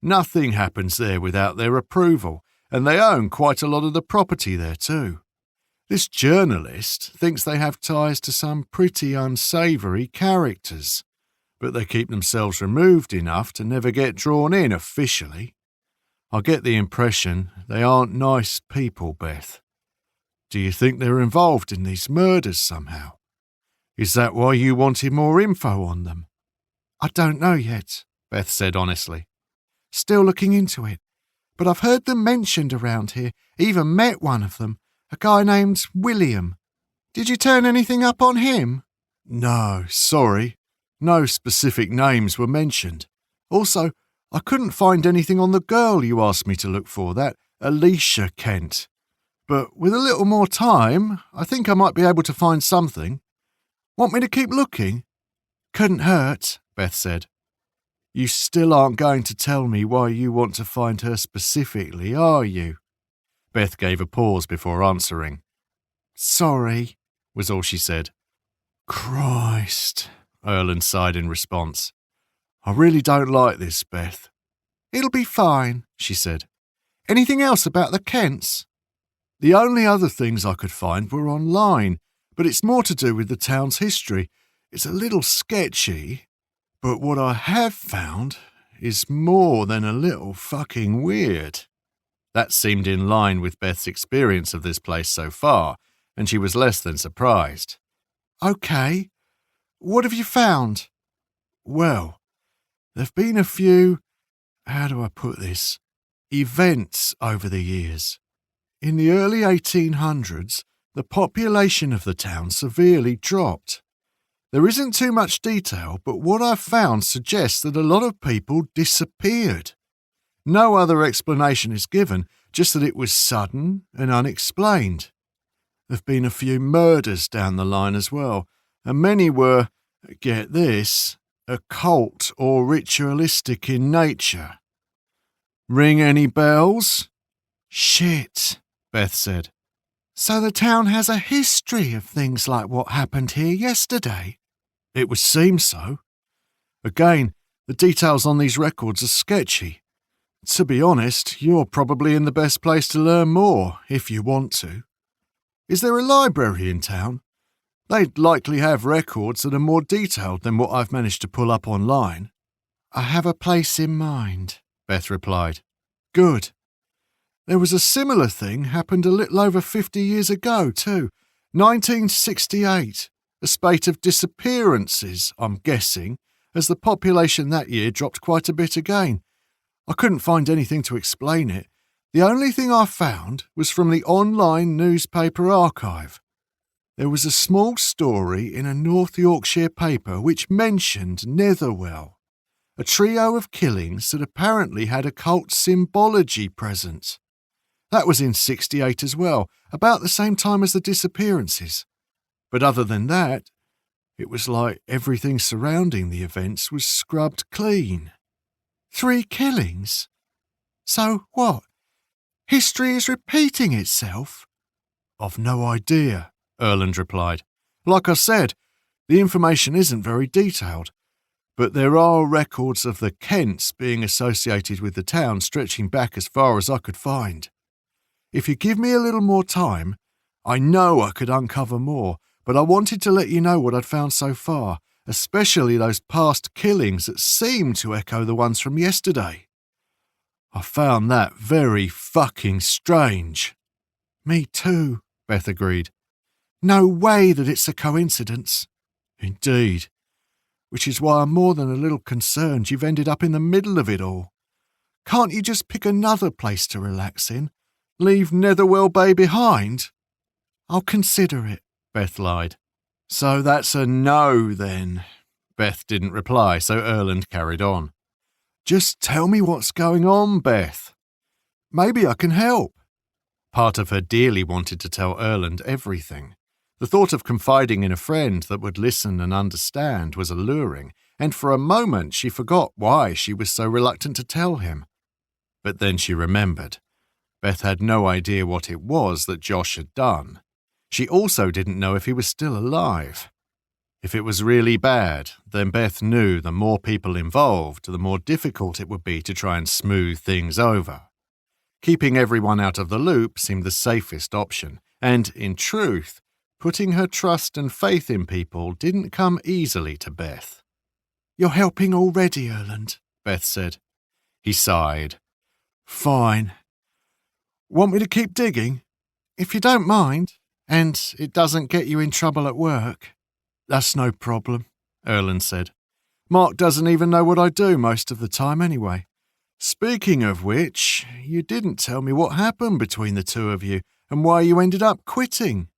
Nothing happens there without their approval, and they own quite a lot of the property there too. This journalist thinks they have ties to some pretty unsavoury characters, but they keep themselves removed enough to never get drawn in officially. I get the impression they aren't nice people, Beth. Do you think they're involved in these murders somehow? Is that why you wanted more info on them? I don't know yet, Beth said honestly. Still looking into it, but I've heard them mentioned around here, even met one of them, a guy named William. Did you turn anything up on him? No, sorry. No specific names were mentioned. Also, I couldn't find anything on the girl you asked me to look for, that Alicia Kent. But with a little more time, I think I might be able to find something. Want me to keep looking? Couldn't hurt, Beth said. You still aren't going to tell me why you want to find her specifically, are you? Beth gave a pause before answering. Sorry, was all she said. Christ, Erland sighed in response. I really don't like this, Beth. It'll be fine, she said. Anything else about the Kents? The only other things I could find were online, but it's more to do with the town's history. It's a little sketchy, but what I have found is more than a little fucking weird. That seemed in line with Beth's experience of this place so far, and she was less than surprised. Okay, what have you found? Well, there've been a few, how do I put this, events over the years. In the early 1800s, the population of the town severely dropped. There isn't too much detail, but what I've found suggests that a lot of people disappeared. No other explanation is given, just that it was sudden and unexplained. There've been a few murders down the line as well, and many were, get this, occult or ritualistic in nature. Ring any bells? Shit, Beth said. So the town has a history of things like what happened here yesterday? It would seem so. Again, the details on these records are sketchy. To be honest, you're probably in the best place to learn more, if you want to. Is there a library in town? They'd likely have records that are more detailed than what I've managed to pull up online. I have a place in mind, Beth replied. Good. There was a similar thing happened a little over 50 years ago, too. 1968. A spate of disappearances, I'm guessing, as the population that year dropped quite a bit again. I couldn't find anything to explain it. The only thing I found was from the online newspaper archive. There was a small story in a North Yorkshire paper which mentioned Netherwell, a trio of killings that apparently had occult symbology present. That was in 68 as well, about the same time as the disappearances. But other than that, it was like everything surrounding the events was scrubbed clean. 3 killings? So what? History is repeating itself? I've no idea, Erland replied. Like I said, the information isn't very detailed, but there are records of the Kents being associated with the town stretching back as far as I could find. If you give me a little more time, I know I could uncover more, but I wanted to let you know what I'd found so far, especially those past killings that seem to echo the ones from yesterday. I found that very fucking strange. Me too, Beth agreed. No way that it's a coincidence. Indeed. Which is why I'm more than a little concerned you've ended up in the middle of it all. Can't you just pick another place to relax in? Leave Netherwell Bay behind? I'll consider it, Beth lied. So that's a no, then. Beth didn't reply, so Erland carried on. Just tell me what's going on, Beth. Maybe I can help. Part of her dearly wanted to tell Erland everything. The thought of confiding in a friend that would listen and understand was alluring, and for a moment she forgot why she was so reluctant to tell him. But then she remembered. Beth had no idea what it was that Josh had done. She also didn't know if he was still alive. If it was really bad, then Beth knew the more people involved, the more difficult it would be to try and smooth things over. Keeping everyone out of the loop seemed the safest option, and, in truth, putting her trust and faith in people didn't come easily to Beth. You're helping already, Erland, Beth said. He sighed. Fine. Want me to keep digging? If you don't mind, and it doesn't get you in trouble at work. That's no problem, Erland said. Mark doesn't even know what I do most of the time anyway. Speaking of which, you didn't tell me what happened between the two of you and why you ended up quitting.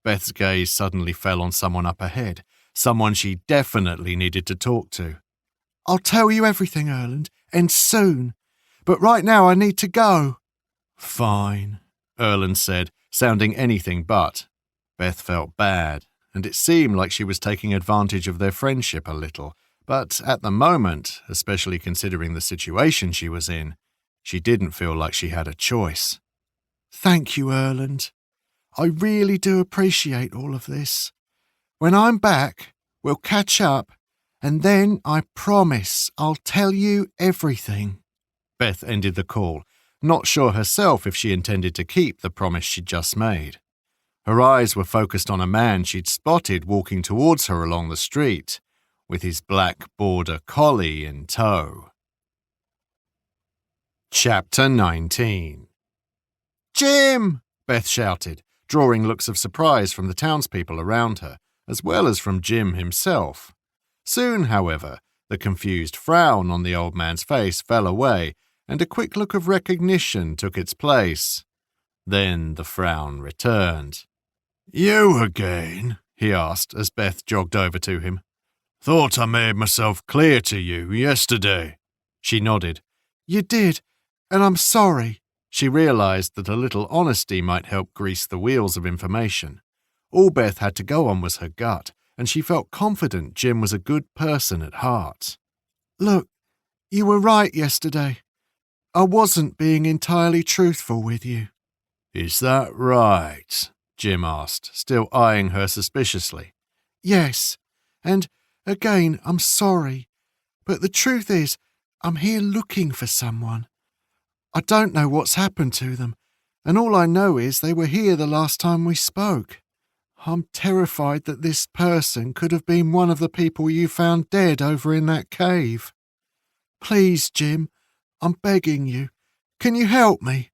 Beth's gaze suddenly fell on someone up ahead, someone she definitely needed to talk to. I'll tell you everything, Erland, and soon. But right now I need to go. Fine, Erland said, sounding anything but. Beth felt bad, and it seemed like she was taking advantage of their friendship a little, but at the moment, especially considering the situation she was in, she didn't feel like she had a choice. Thank you, Erland. I really do appreciate all of this. When I'm back, we'll catch up, and then I promise I'll tell you everything. Beth ended the call, not sure herself if she intended to keep the promise she'd just made. Her eyes were focused on a man she'd spotted walking towards her along the street, with his black border collie in tow. Chapter 19. Jim! Beth shouted, drawing looks of surprise from the townspeople around her, as well as from Jim himself. Soon, however, the confused frown on the old man's face fell away, and a quick look of recognition took its place. Then the frown returned. You again? he asked as Beth jogged over to him. Thought I made myself clear to you yesterday. She nodded. You did, and I'm sorry. She realised that a little honesty might help grease the wheels of information. All Beth had to go on was her gut, and she felt confident Jim was a good person at heart. Look, you were right yesterday. I wasn't being entirely truthful with you. Is that right? Jim asked, still eyeing her suspiciously. Yes, and again, I'm sorry, but the truth is, I'm here looking for someone. I don't know what's happened to them, and all I know is they were here the last time we spoke. I'm terrified that this person could have been one of the people you found dead over in that cave. Please, Jim, I'm begging you. Can you help me?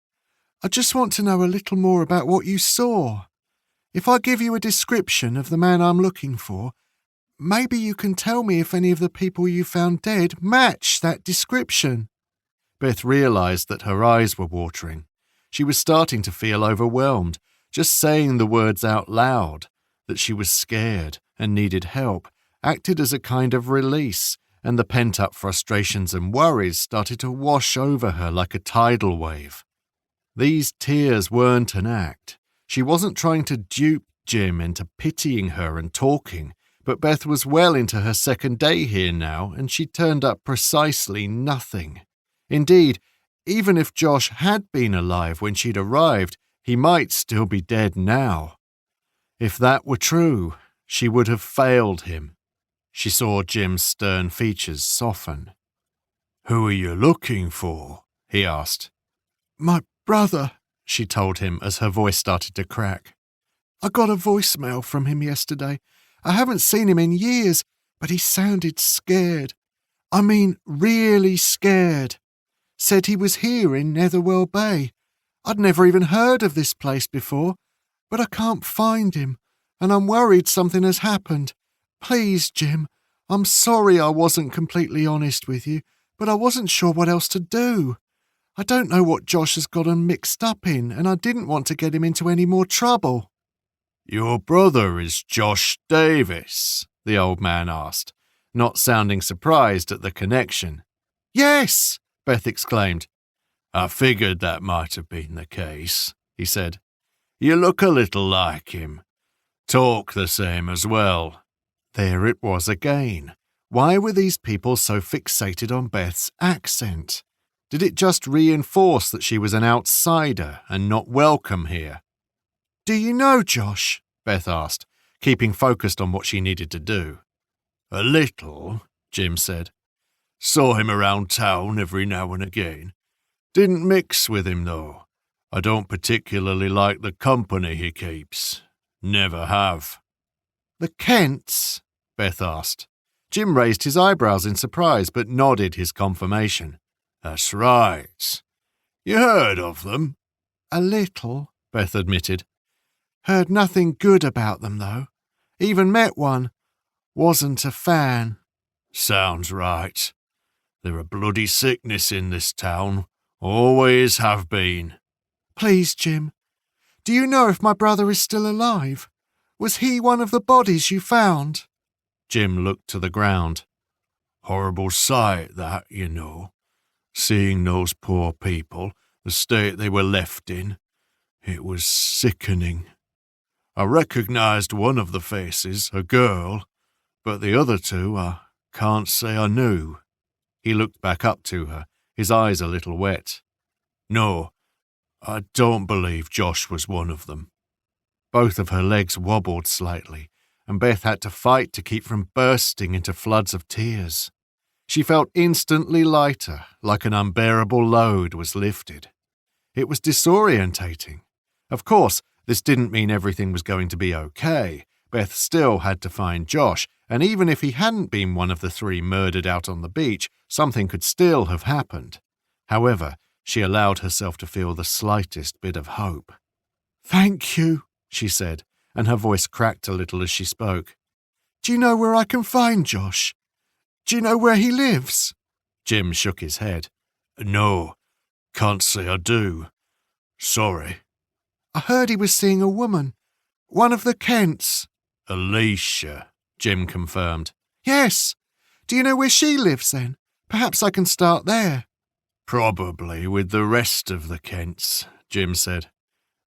I just want to know a little more about what you saw. If I give you a description of the man I'm looking for, maybe you can tell me if any of the people you found dead match that description. Beth realised that her eyes were watering. She was starting to feel overwhelmed, just saying the words out loud, that she was scared and needed help, acted as a kind of release, and the pent-up frustrations and worries started to wash over her like a tidal wave. These tears weren't an act. She wasn't trying to dupe Jim into pitying her and talking, but Beth was well into her second day here now, and she turned up precisely nothing. Indeed, even if Josh had been alive when she'd arrived, he might still be dead now. If that were true, she would have failed him. She saw Jim's stern features soften. "Who are you looking for?" he asked. My brother, she told him as her voice started to crack. I got a voicemail from him yesterday. I haven't seen him in years, but he sounded scared. I mean, really scared. Said he was here in Netherwell Bay. I'd never even heard of this place before, but I can't find him, and I'm worried something has happened. Please, Jim, I'm sorry I wasn't completely honest with you, but I wasn't sure what else to do. I don't know what Josh has gotten mixed up in, and I didn't want to get him into any more trouble. "Your brother is Josh Davis?" the old man asked, not sounding surprised at the connection. Yes, Beth exclaimed. "I figured that might have been the case," he said. "You look a little like him. Talk the same as well." There it was again. Why were these people so fixated on Beth's accent? Did it just reinforce that she was an outsider and not welcome here? Do you know Josh? Beth asked, keeping focused on what she needed to do. "A little," Jim said. "Saw him around town every now and again. Didn't mix with him, though. I don't particularly like the company he keeps. Never have." The Kents? Beth asked. Jim raised his eyebrows in surprise but nodded his confirmation. "That's right. You heard of them?" A little, Beth admitted. Heard nothing good about them, though. Even met one. Wasn't a fan. "Sounds right. They're a bloody sickness in this town. Always have been." Please, Jim, do you know if my brother is still alive? Was he one of the bodies you found? Jim looked to the ground. "Horrible sight, that, you know. Seeing those poor people, the state they were left in. It was sickening. I recognized one of the faces, a girl, but the other two I can't say I knew." He looked back up to her, his eyes a little wet. "No, I don't believe Josh was one of them." Both of her legs wobbled slightly, and Beth had to fight to keep from bursting into floods of tears. She felt instantly lighter, like an unbearable load was lifted. It was disorientating. Of course, this didn't mean everything was going to be okay. Beth still had to find Josh, and even if he hadn't been one of the three murdered out on the beach, something could still have happened. However, she allowed herself to feel the slightest bit of hope. "Thank you," she said, and her voice cracked a little as she spoke. "Do you know where I can find Josh? Do you know where he lives?" Jim shook his head. "No, can't say I do. Sorry." "I heard he was seeing a woman. One of the Kents." Alicia, Jim confirmed. Yes. Do you know where she lives then? Perhaps I can start there. Probably with the rest of the Kents, Jim said.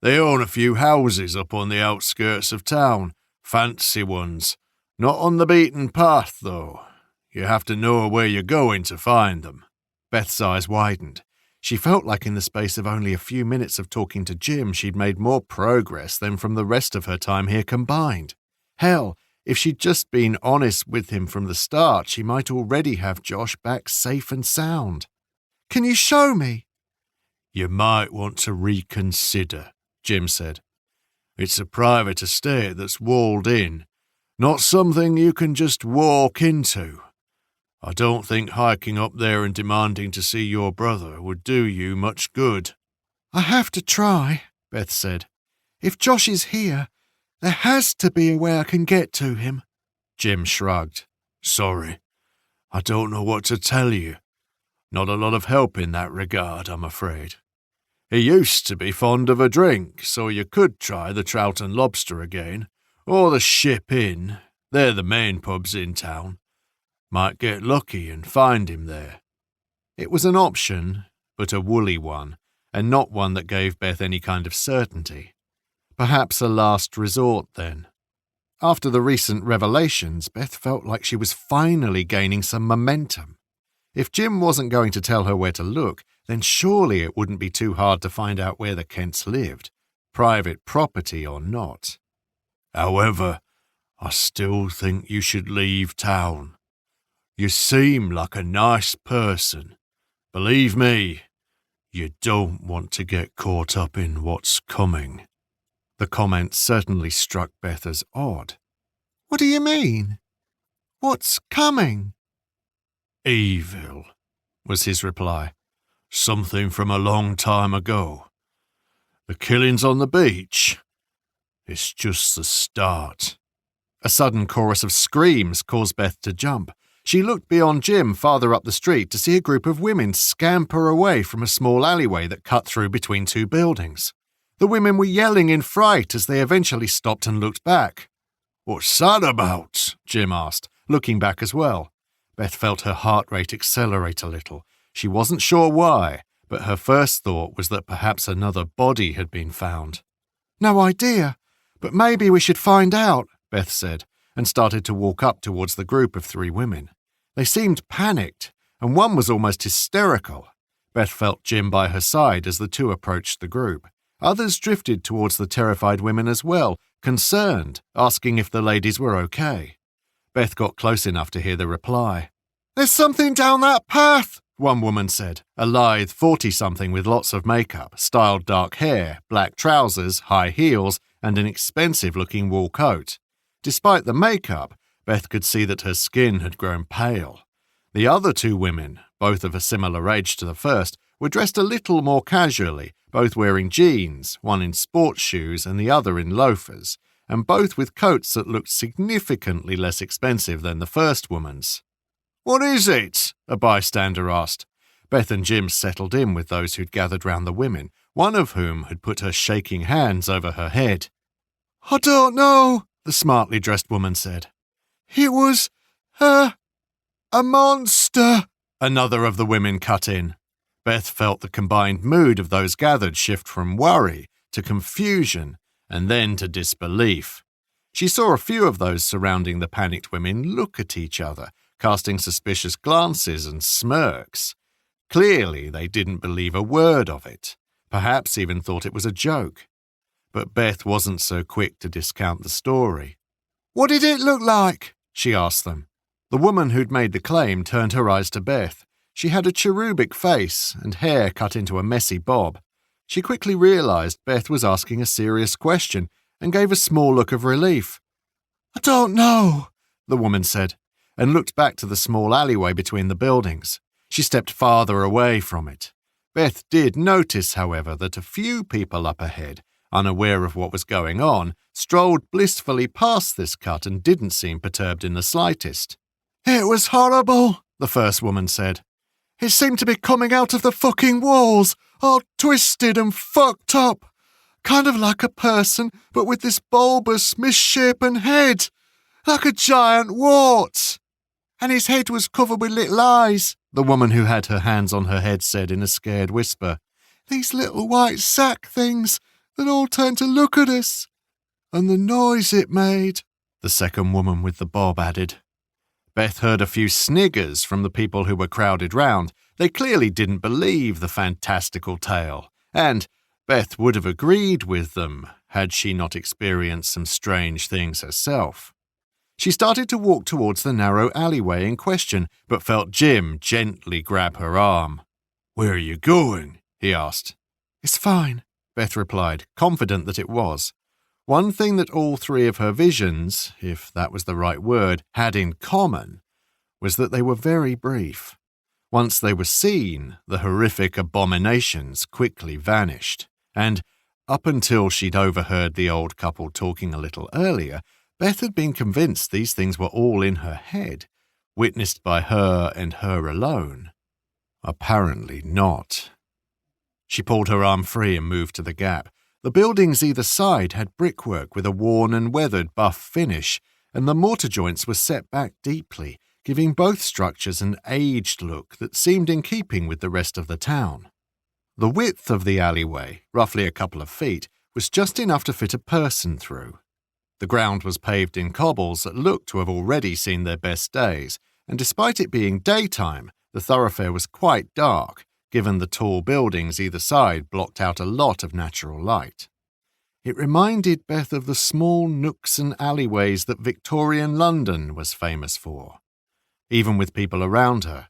They own a few houses up on the outskirts of town, fancy ones. Not on the beaten path, though. You have to know where you're going to find them. Beth's eyes widened. She felt like in the space of only a few minutes of talking to Jim, she'd made more progress than from the rest of her time here combined. Hell, if she'd just been honest with him from the start, she might already have Josh back safe and sound. Can you show me? You might want to reconsider, Jim said. It's a private estate that's walled in, not something you can just walk into. I don't think hiking up there and demanding to see your brother would do you much good. I have to try, Beth said. If Josh is here, there has to be a way I can get to him. Jim shrugged. Sorry, I don't know what to tell you. Not a lot of help in that regard, I'm afraid. He used to be fond of a drink, so you could try the Trout and Lobster again, or the Ship Inn. They're the main pubs in town. Might get lucky and find him there. It was an option, but a woolly one, and not one that gave Beth any kind of certainty. Perhaps a last resort, then. After the recent revelations, Beth felt like she was finally gaining some momentum. If Jim wasn't going to tell her where to look, then surely it wouldn't be too hard to find out where the Kents lived, private property or not. However, I still think you should leave town. You seem like a nice person. Believe me, you don't want to get caught up in what's coming. The comment certainly struck Beth as odd. What do you mean? What's coming? Evil, was his reply. Something from a long time ago. The killings on the beach. It's just the start. A sudden chorus of screams caused Beth to jump. She looked beyond Jim farther up the street to see a group of women scamper away from a small alleyway that cut through between two buildings. The women were yelling in fright as they eventually stopped and looked back. What's that about? Jim asked, looking back as well. Beth felt her heart rate accelerate a little. She wasn't sure why, but her first thought was that perhaps another body had been found. No idea, but maybe we should find out, Beth said, and started to walk up towards the group of three women. They seemed panicked, and one was almost hysterical. Beth felt Jim by her side as the two approached the group. Others drifted towards the terrified women as well, concerned, asking if the ladies were okay. Beth got close enough to hear the reply. There's something down that path, one woman said, a lithe 40-something with lots of makeup, styled dark hair, black trousers, high heels, and an expensive-looking wool coat. Despite the makeup, Beth could see that her skin had grown pale. The other two women, both of a similar age to the first, were dressed a little more casually, both wearing jeans, one in sports shoes and the other in loafers, and both with coats that looked significantly less expensive than the first woman's. What is it? A bystander asked. Beth and Jim settled in with those who'd gathered round the women, one of whom had put her shaking hands over her head. I don't know, the smartly dressed woman said. It was a monster, another of the women cut in. Beth felt the combined mood of those gathered shift from worry to confusion and then to disbelief. She saw a few of those surrounding the panicked women look at each other, casting suspicious glances and smirks. Clearly, they didn't believe a word of it, perhaps even thought it was a joke. But Beth wasn't so quick to discount the story. What did it look like? She asked them. The woman who'd made the claim turned her eyes to Beth. She had a cherubic face and hair cut into a messy bob. She quickly realized Beth was asking a serious question and gave a small look of relief. I don't know, the woman said, and looked back to the small alleyway between the buildings. She stepped farther away from it. Beth did notice, however, that a few people up ahead, unaware of what was going on, strolled blissfully past this cut and didn't seem perturbed in the slightest. It was horrible, the first woman said. It seemed to be coming out of the fucking walls, all twisted and fucked up. kind of like a person, but with this bulbous, misshapen head, like a giant wart. And his head was covered with little eyes, the woman who had her hands on her head said in a scared whisper. These little white sack things that all turned to look at us. And the noise it made, the second woman with the bob added. Beth heard a few sniggers from the people who were crowded round. They clearly didn't believe the fantastical tale, and Beth would have agreed with them had she not experienced some strange things herself. She started to walk towards the narrow alleyway in question, but felt Jim gently grab her arm. "Where are you going?" he asked. "It's fine," Beth replied, confident that it was. One thing that all three of her visions, if that was the right word, had in common was that they were very brief. Once they were seen, the horrific abominations quickly vanished, and up until she'd overheard the old couple talking a little earlier, Beth had been convinced these things were all in her head, witnessed by her and her alone. Apparently not. She pulled her arm free and moved to the gap. The buildings either side had brickwork with a worn and weathered buff finish, and the mortar joints were set back deeply, giving both structures an aged look that seemed in keeping with the rest of the town. The width of the alleyway, roughly a couple of feet, was just enough to fit a person through. The ground was paved in cobbles that looked to have already seen their best days, and despite it being daytime, the thoroughfare was quite dark, given the tall buildings either side blocked out a lot of natural light. It reminded Beth of the small nooks and alleyways that Victorian London was famous for. Even with people around her,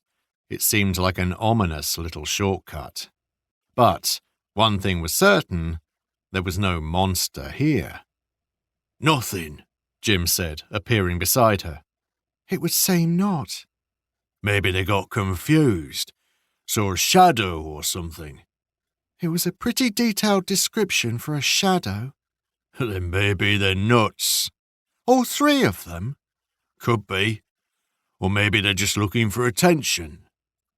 it seemed like an ominous little shortcut. But one thing was certain, there was no monster here. "Nothing," Jim said, appearing beside her. "It would seem not." "Maybe they got confused. Saw a shadow or something." "It was a pretty detailed description for a shadow." "Then maybe they're nuts." "All three of them?" "Could be. Or maybe they're just looking for attention."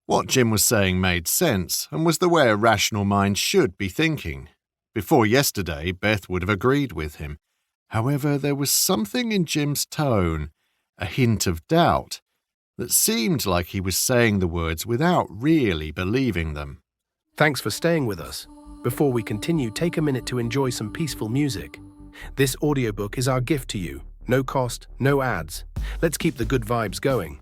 What Jim was saying made sense and was the way a rational mind should be thinking. Before yesterday, Beth would have agreed with him. However, there was something in Jim's tone, a hint of doubt, that seemed like he was saying the words without really believing them. Thanks for staying with us. Before we continue, take a minute to enjoy some peaceful music. This audiobook is our gift to you. No cost, no ads. Let's keep the good vibes going.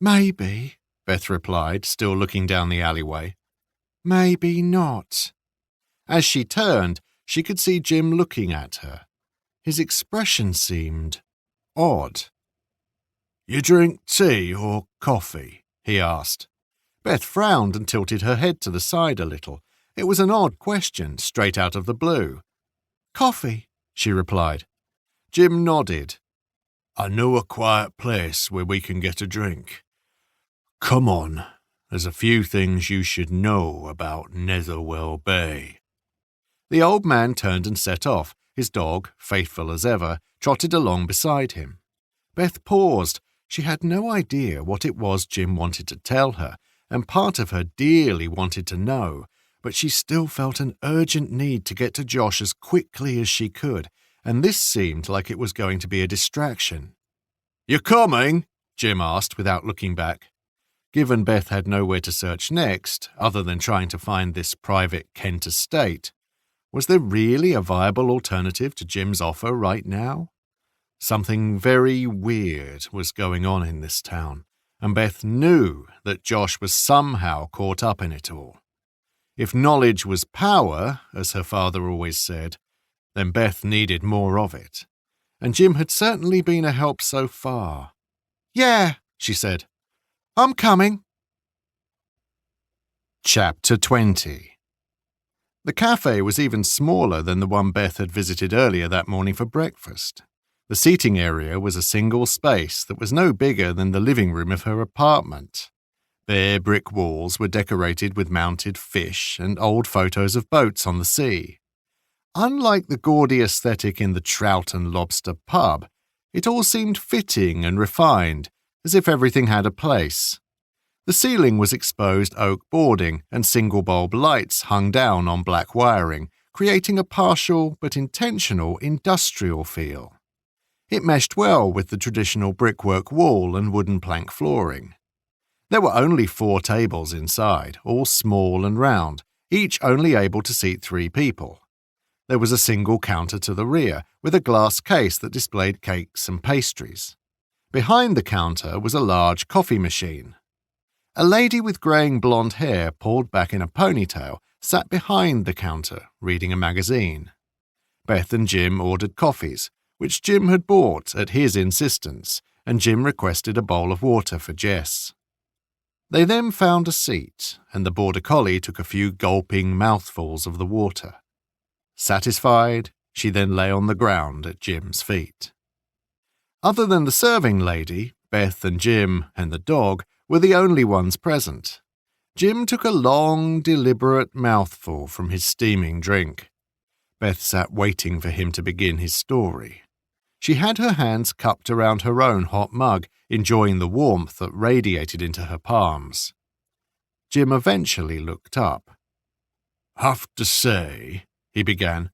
"Maybe," Beth replied, still looking down the alleyway. "Maybe not." As she turned, she could see Jim looking at her. His expression seemed odd. "You drink tea or coffee?" he asked. Beth frowned and tilted her head to the side a little. It was an odd question, straight out of the blue. "Coffee," she replied. Jim nodded. "I know a quiet place where we can get a drink. Come on, there's a few things you should know about Netherwell Bay." The old man turned and set off. His dog, faithful as ever, trotted along beside him. Beth paused. She had no idea what it was Jim wanted to tell her, and part of her dearly wanted to know, but she still felt an urgent need to get to Josh as quickly as she could, and this seemed like it was going to be a distraction. "You coming?" Jim asked without looking back. Given Beth had nowhere to search next, other than trying to find this private Kent estate, was there really a viable alternative to Jim's offer right now? Something very weird was going on in this town, and Beth knew that Josh was somehow caught up in it all. if knowledge was power, as her father always said, then Beth needed more of it. And Jim had certainly been a help so far. "Yeah," she said. "I'm coming." Chapter 20. The cafe was even smaller than the one Beth had visited earlier that morning for breakfast. The seating area was a single space that was no bigger than the living room of her apartment. Bare brick walls were decorated with mounted fish and old photos of boats on the sea. Unlike the gaudy aesthetic in the Trout and Lobster pub, it all seemed fitting and refined, as if everything had a place. The ceiling was exposed oak boarding and single-bulb lights hung down on black wiring, creating a partial but intentional industrial feel. It meshed well with the traditional brickwork wall and wooden plank flooring. There were only 4 tables inside, all small and round, each only able to seat 3 people. There was a single counter to the rear, with a glass case that displayed cakes and pastries. Behind the counter was a large coffee machine. A lady with greying blonde hair pulled back in a ponytail sat behind the counter, reading a magazine. Beth and Jim ordered coffees, which Jim had bought at his insistence, and Jim requested a bowl of water for Jess. They then found a seat, and the border collie took a few gulping mouthfuls of the water. Satisfied, she then lay on the ground at Jim's feet. Other than the serving lady, Beth and Jim and the dog were the only ones present. Jim took a long, deliberate mouthful from his steaming drink. Beth sat waiting for him to begin his story. She had her hands cupped around her own hot mug, enjoying the warmth that radiated into her palms. Jim eventually looked up. "Have to say," he began,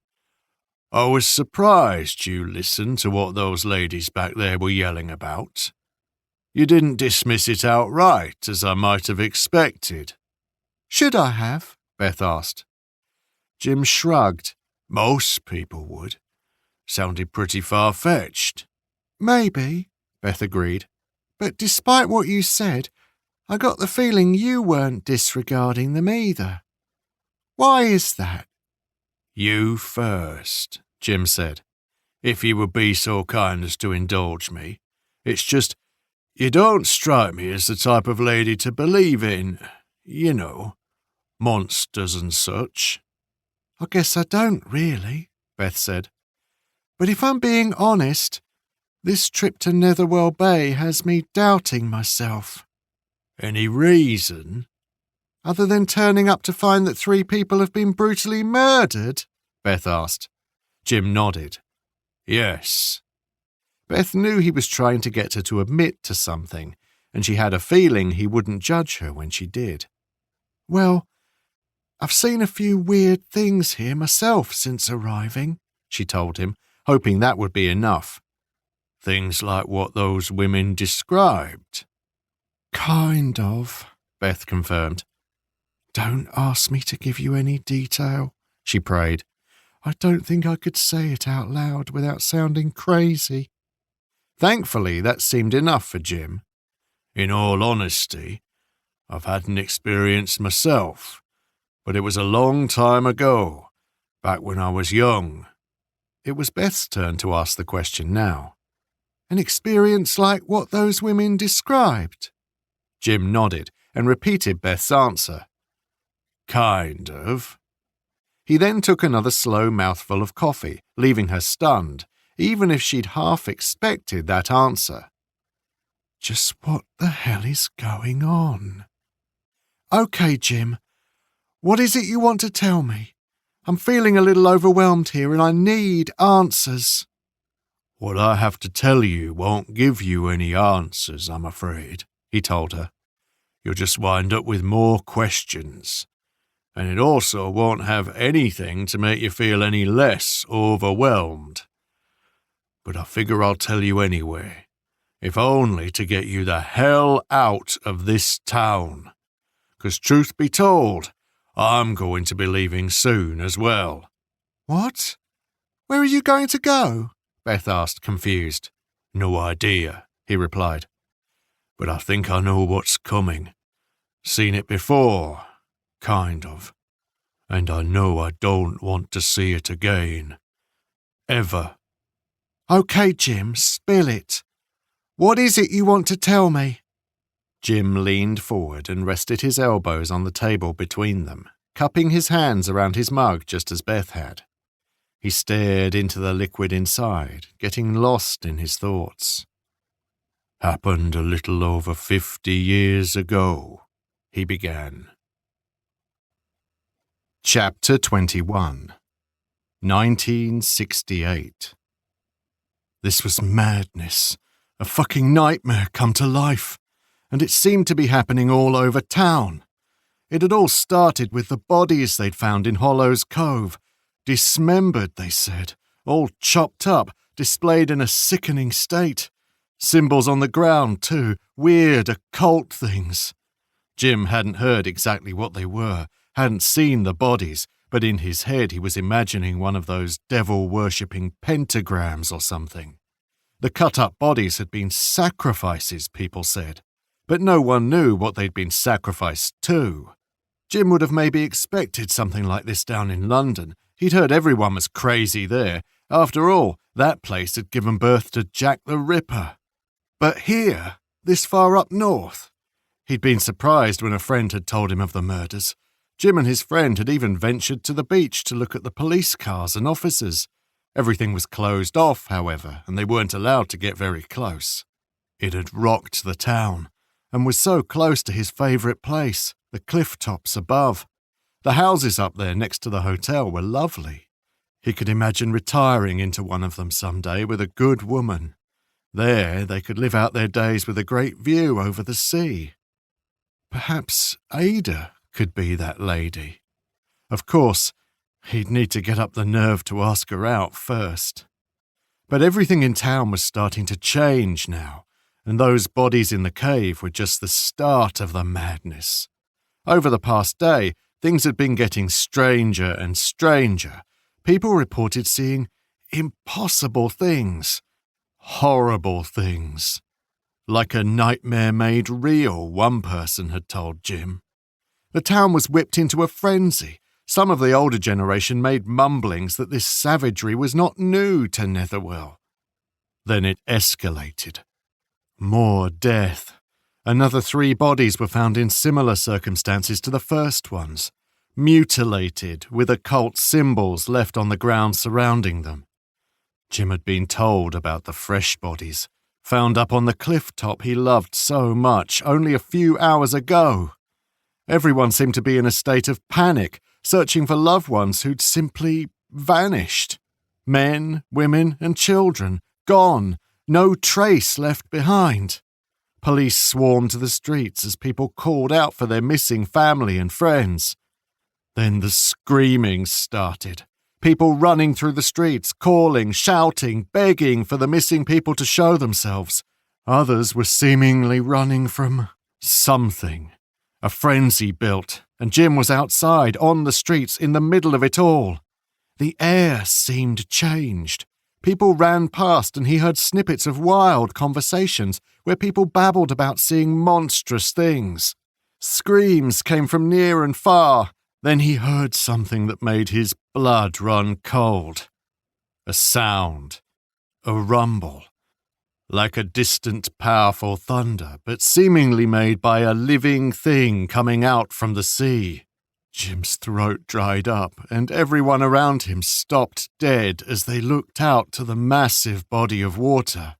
"I was surprised you listened to what those ladies back there were yelling about. You didn't dismiss it outright, as I might have expected." "Should I have?" Beth asked. Jim shrugged. "Most people would. Sounded pretty far-fetched." "Maybe," Beth agreed. "But despite what you said, I got the feeling you weren't disregarding them either. Why is that?" "You first," Jim said, "if you would be so kind as to indulge me. It's just, you don't strike me as the type of lady to believe in, monsters and such." "I guess I don't really," Beth said. "But if I'm being honest, this trip to Netherwell Bay has me doubting myself." "Any reason?" "Other than turning up to find that 3 people have been brutally murdered?" Beth asked. Jim nodded. "Yes." Beth knew he was trying to get her to admit to something, and she had a feeling he wouldn't judge her when she did. "Well, I've seen a few weird things here myself since arriving," she told him, hoping that would be enough. "Things like what those women described?" "Kind of," Beth confirmed. "Don't ask me to give you any detail," she prayed. "I don't think I could say it out loud without sounding crazy." Thankfully, that seemed enough for Jim. "In all honesty, I've had an experience myself, but it was a long time ago, back when I was young." It was Beth's turn to ask the question now. "An experience like what those women described?" Jim nodded and repeated Beth's answer. "Kind of." He then took another slow mouthful of coffee, leaving her stunned, even if she'd half expected that answer. "Just what the hell is going on?" "Okay, Jim. What is it you want to tell me? I'm feeling a little overwhelmed here and I need answers." "What I have to tell you won't give you any answers, I'm afraid," he told her. "You'll just wind up with more questions. And it also won't have anything to make you feel any less overwhelmed. But I figure I'll tell you anyway, if only to get you the hell out of this town. 'Cause truth be told, I'm going to be leaving soon as well." "What? Where are you going to go?" Beth asked, confused. "No idea," he replied. "But I think I know what's coming. Seen it before, kind of. and I know I don't want to see it again. Ever. Okay, Jim, spill it. What is it you want to tell me? Jim leaned forward and rested his elbows on the table between them, cupping his hands around his mug just as Beth had. He stared into the liquid inside, getting lost in his thoughts. Happened a little over 50 years ago, he began. Chapter 21 1968 This was madness, a fucking nightmare come to life, and it seemed to be happening all over town. It had all started with the bodies they'd found in Hollow's Cove, dismembered, they said, all chopped up, displayed in a sickening state. Symbols on the ground, too, weird occult things. Jim hadn't heard exactly what they were, hadn't seen the bodies, but in his head he was imagining one of those devil-worshipping pentagrams or something. The cut-up bodies had been sacrifices, people said, but no one knew what they'd been sacrificed to. Jim would have maybe expected something like this down in London. He'd heard everyone was crazy there. After all, that place had given birth to Jack the Ripper. But here, this far up north? He'd been surprised when a friend had told him of the murders. Jim and his friend had even ventured to the beach to look at the police cars and officers. Everything was closed off, however, and they weren't allowed to get very close. It had rocked the town, and was so close to his favourite place, the cliff tops above. The houses up there next to the hotel were lovely. He could imagine retiring into one of them someday with a good woman. There they could live out their days with a great view over the sea. Perhaps Ada could be that lady. Of course, he'd need to get up the nerve to ask her out first. But everything in town was starting to change now, and those bodies in the cave were just the start of the madness. Over the past day, things had been getting stranger and stranger. People reported seeing impossible things, horrible things. Like a nightmare made real, one person had told Jim. The town was whipped into a frenzy. Some of the older generation made mumblings that this savagery was not new to Netherwell. Then it escalated. More death. Another 3 bodies were found in similar circumstances to the first ones, mutilated with occult symbols left on the ground surrounding them. Jim had been told about the fresh bodies, found up on the cliff top he loved so much only a few hours ago. Everyone seemed to be in a state of panic, searching for loved ones who'd simply vanished. Men, women, and children, gone, no trace left behind. Police swarmed the streets as people called out for their missing family and friends. Then the screaming started. People running through the streets, calling, shouting, begging for the missing people to show themselves. Others were seemingly running from something. A frenzy built, and Jim was outside, on the streets, in the middle of it all. The air seemed changed. People ran past and he heard snippets of wild conversations where people babbled about seeing monstrous things. Screams came from near and far. Then he heard something that made his blood run cold. A sound. A rumble. Like a distant, powerful thunder, but seemingly made by a living thing coming out from the sea. Jim's throat dried up, and everyone around him stopped dead as they looked out to the massive body of water.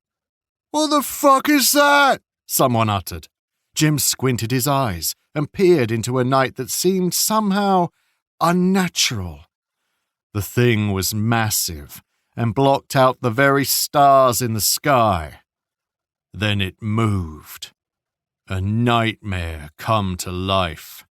"What the fuck is that?" someone uttered. Jim squinted his eyes and peered into a night that seemed somehow unnatural. The thing was massive and blocked out the very stars in the sky. Then it moved. A nightmare come to life.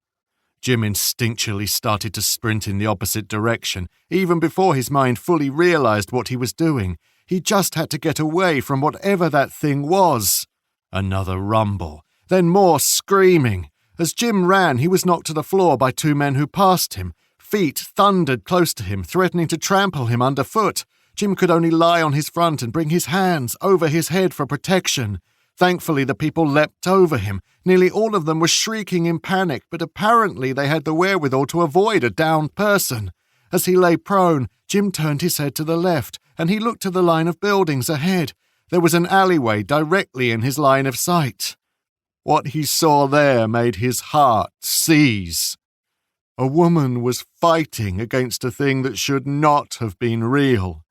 Jim instinctually started to sprint in the opposite direction, even before his mind fully realized what he was doing. He just had to get away from whatever that thing was. Another rumble, then more screaming. As Jim ran, he was knocked to the floor by 2 men who passed him. Feet thundered close to him, threatening to trample him underfoot. Jim could only lie on his front and bring his hands over his head for protection. Thankfully, the people leapt over him. Nearly all of them were shrieking in panic, but apparently they had the wherewithal to avoid a downed person. As he lay prone, Jim turned his head to the left, and he looked to the line of buildings ahead. There was an alleyway directly in his line of sight. What he saw there made his heart seize. A woman was fighting against a thing that should not have been real.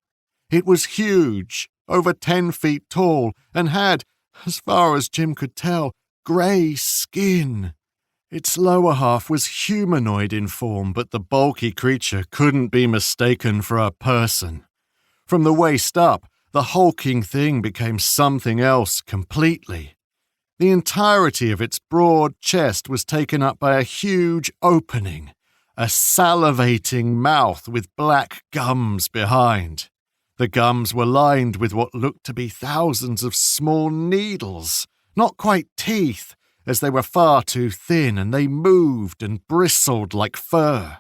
It was huge, over 10 feet tall, and had, as far as Jim could tell, grey skin. Its lower half was humanoid in form, but the bulky creature couldn't be mistaken for a person. From the waist up, the hulking thing became something else completely. The entirety of its broad chest was taken up by a huge opening, a salivating mouth with black gums behind. The gums were lined with what looked to be thousands of small needles, not quite teeth, as they were far too thin and they moved and bristled like fur.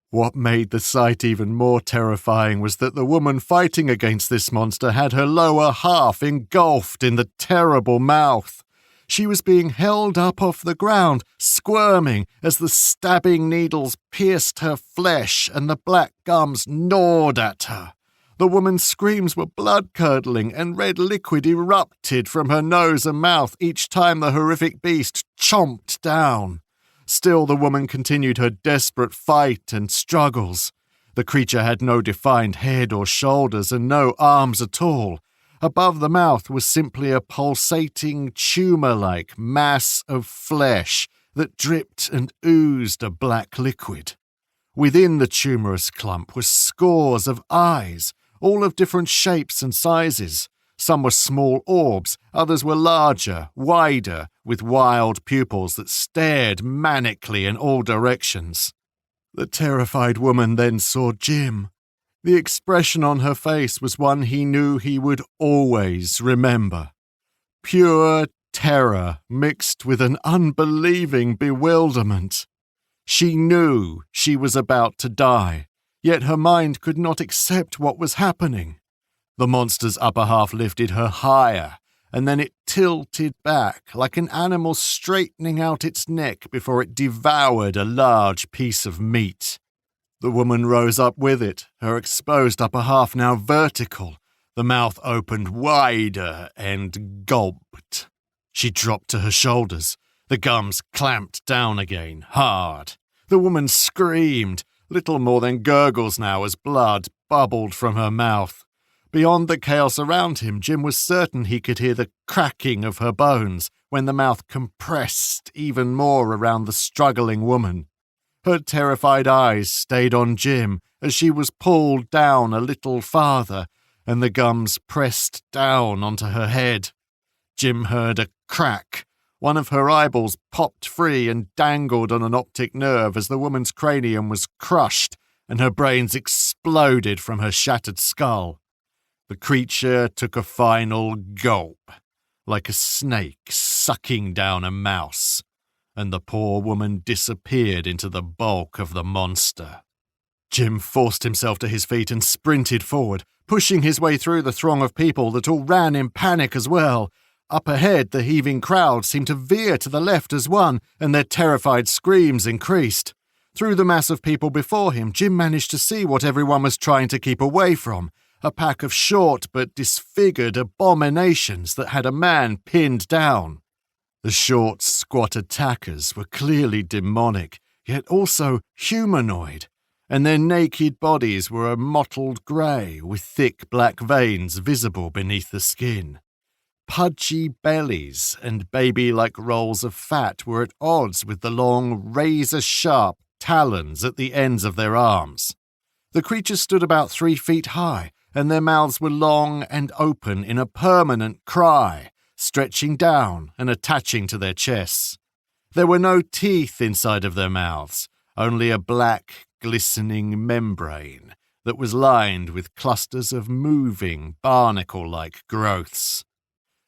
What made the sight even more terrifying was that the woman fighting against this monster had her lower half engulfed in the terrible mouth. She was being held up off the ground, squirming as the stabbing needles pierced her flesh and the black gums gnawed at her. The woman's screams were blood-curdling, and red liquid erupted from her nose and mouth each time the horrific beast chomped down. Still, the woman continued her desperate fight and struggles. The creature had no defined head or shoulders and no arms at all. Above the mouth was simply a pulsating, tumor-like mass of flesh that dripped and oozed a black liquid. Within the tumorous clump were scores of eyes, all of different shapes and sizes. Some were small orbs, others were larger, wider, with wild pupils that stared manically in all directions. The terrified woman then saw Jim. The expression on her face was one he knew he would always remember. Pure terror mixed with an unbelieving bewilderment. She knew she was about to die, yet her mind could not accept what was happening. The monster's upper half lifted her higher, and then it tilted back like an animal straightening out its neck before it devoured a large piece of meat. The woman rose up with it, her exposed upper half now vertical. The mouth opened wider and gulped. She dropped to her shoulders. The gums clamped down again, hard. The woman screamed, little more than gurgles now as blood bubbled from her mouth. Beyond the chaos around him, Jim was certain he could hear the cracking of her bones when the mouth compressed even more around the struggling woman. Her terrified eyes stayed on Jim as she was pulled down a little farther, and the gums pressed down onto her head. Jim heard a crack. One of her eyeballs popped free and dangled on an optic nerve as the woman's cranium was crushed and her brains exploded from her shattered skull. The creature took a final gulp, like a snake sucking down a mouse, and the poor woman disappeared into the bulk of the monster. Jim forced himself to his feet and sprinted forward, pushing his way through the throng of people that all ran in panic as well. Up ahead, the heaving crowd seemed to veer to the left as one, and their terrified screams increased. Through the mass of people before him, Jim managed to see what everyone was trying to keep away from. A pack of short but disfigured abominations that had a man pinned down. The short, squat attackers were clearly demonic, yet also humanoid, and their naked bodies were a mottled grey with thick black veins visible beneath the skin. Pudgy bellies and baby-like rolls of fat were at odds with the long, razor-sharp talons at the ends of their arms. The creatures stood about 3 feet high, and their mouths were long and open in a permanent cry, stretching down and attaching to their chests. There were no teeth inside of their mouths, only a black, glistening membrane that was lined with clusters of moving, barnacle-like growths.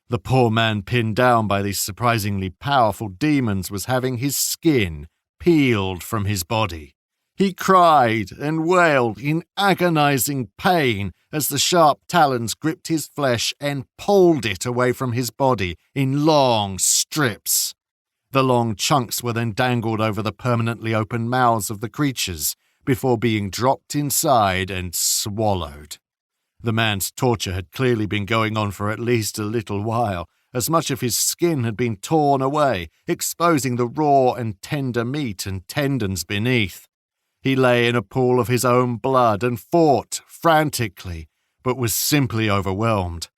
The poor man pinned down by these surprisingly powerful demons was having his skin peeled from his body. He cried and wailed in agonizing pain as the sharp talons gripped his flesh and pulled it away from his body in long strips. The long chunks were then dangled over the permanently open mouths of the creatures before being dropped inside and swallowed. The man's torture had clearly been going on for at least a little while, as much of his skin had been torn away, exposing the raw and tender meat and tendons beneath. He lay in a pool of his own blood and fought frantically, but was simply overwhelmed.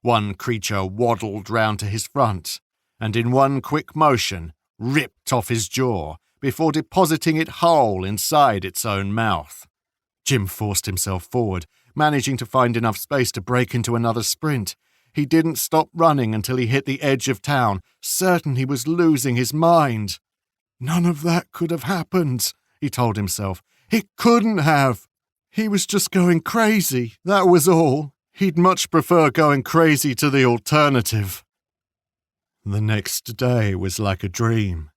One creature waddled round to his front, and in one quick motion ripped off his jaw before depositing it whole inside its own mouth. Jim forced himself forward, managing to find enough space to break into another sprint. He didn't stop running until he hit the edge of town, certain he was losing his mind. None of that could have happened, he told himself. It couldn't have. He was just going crazy, that was all. He'd much prefer going crazy to the alternative. The next day was like a dream.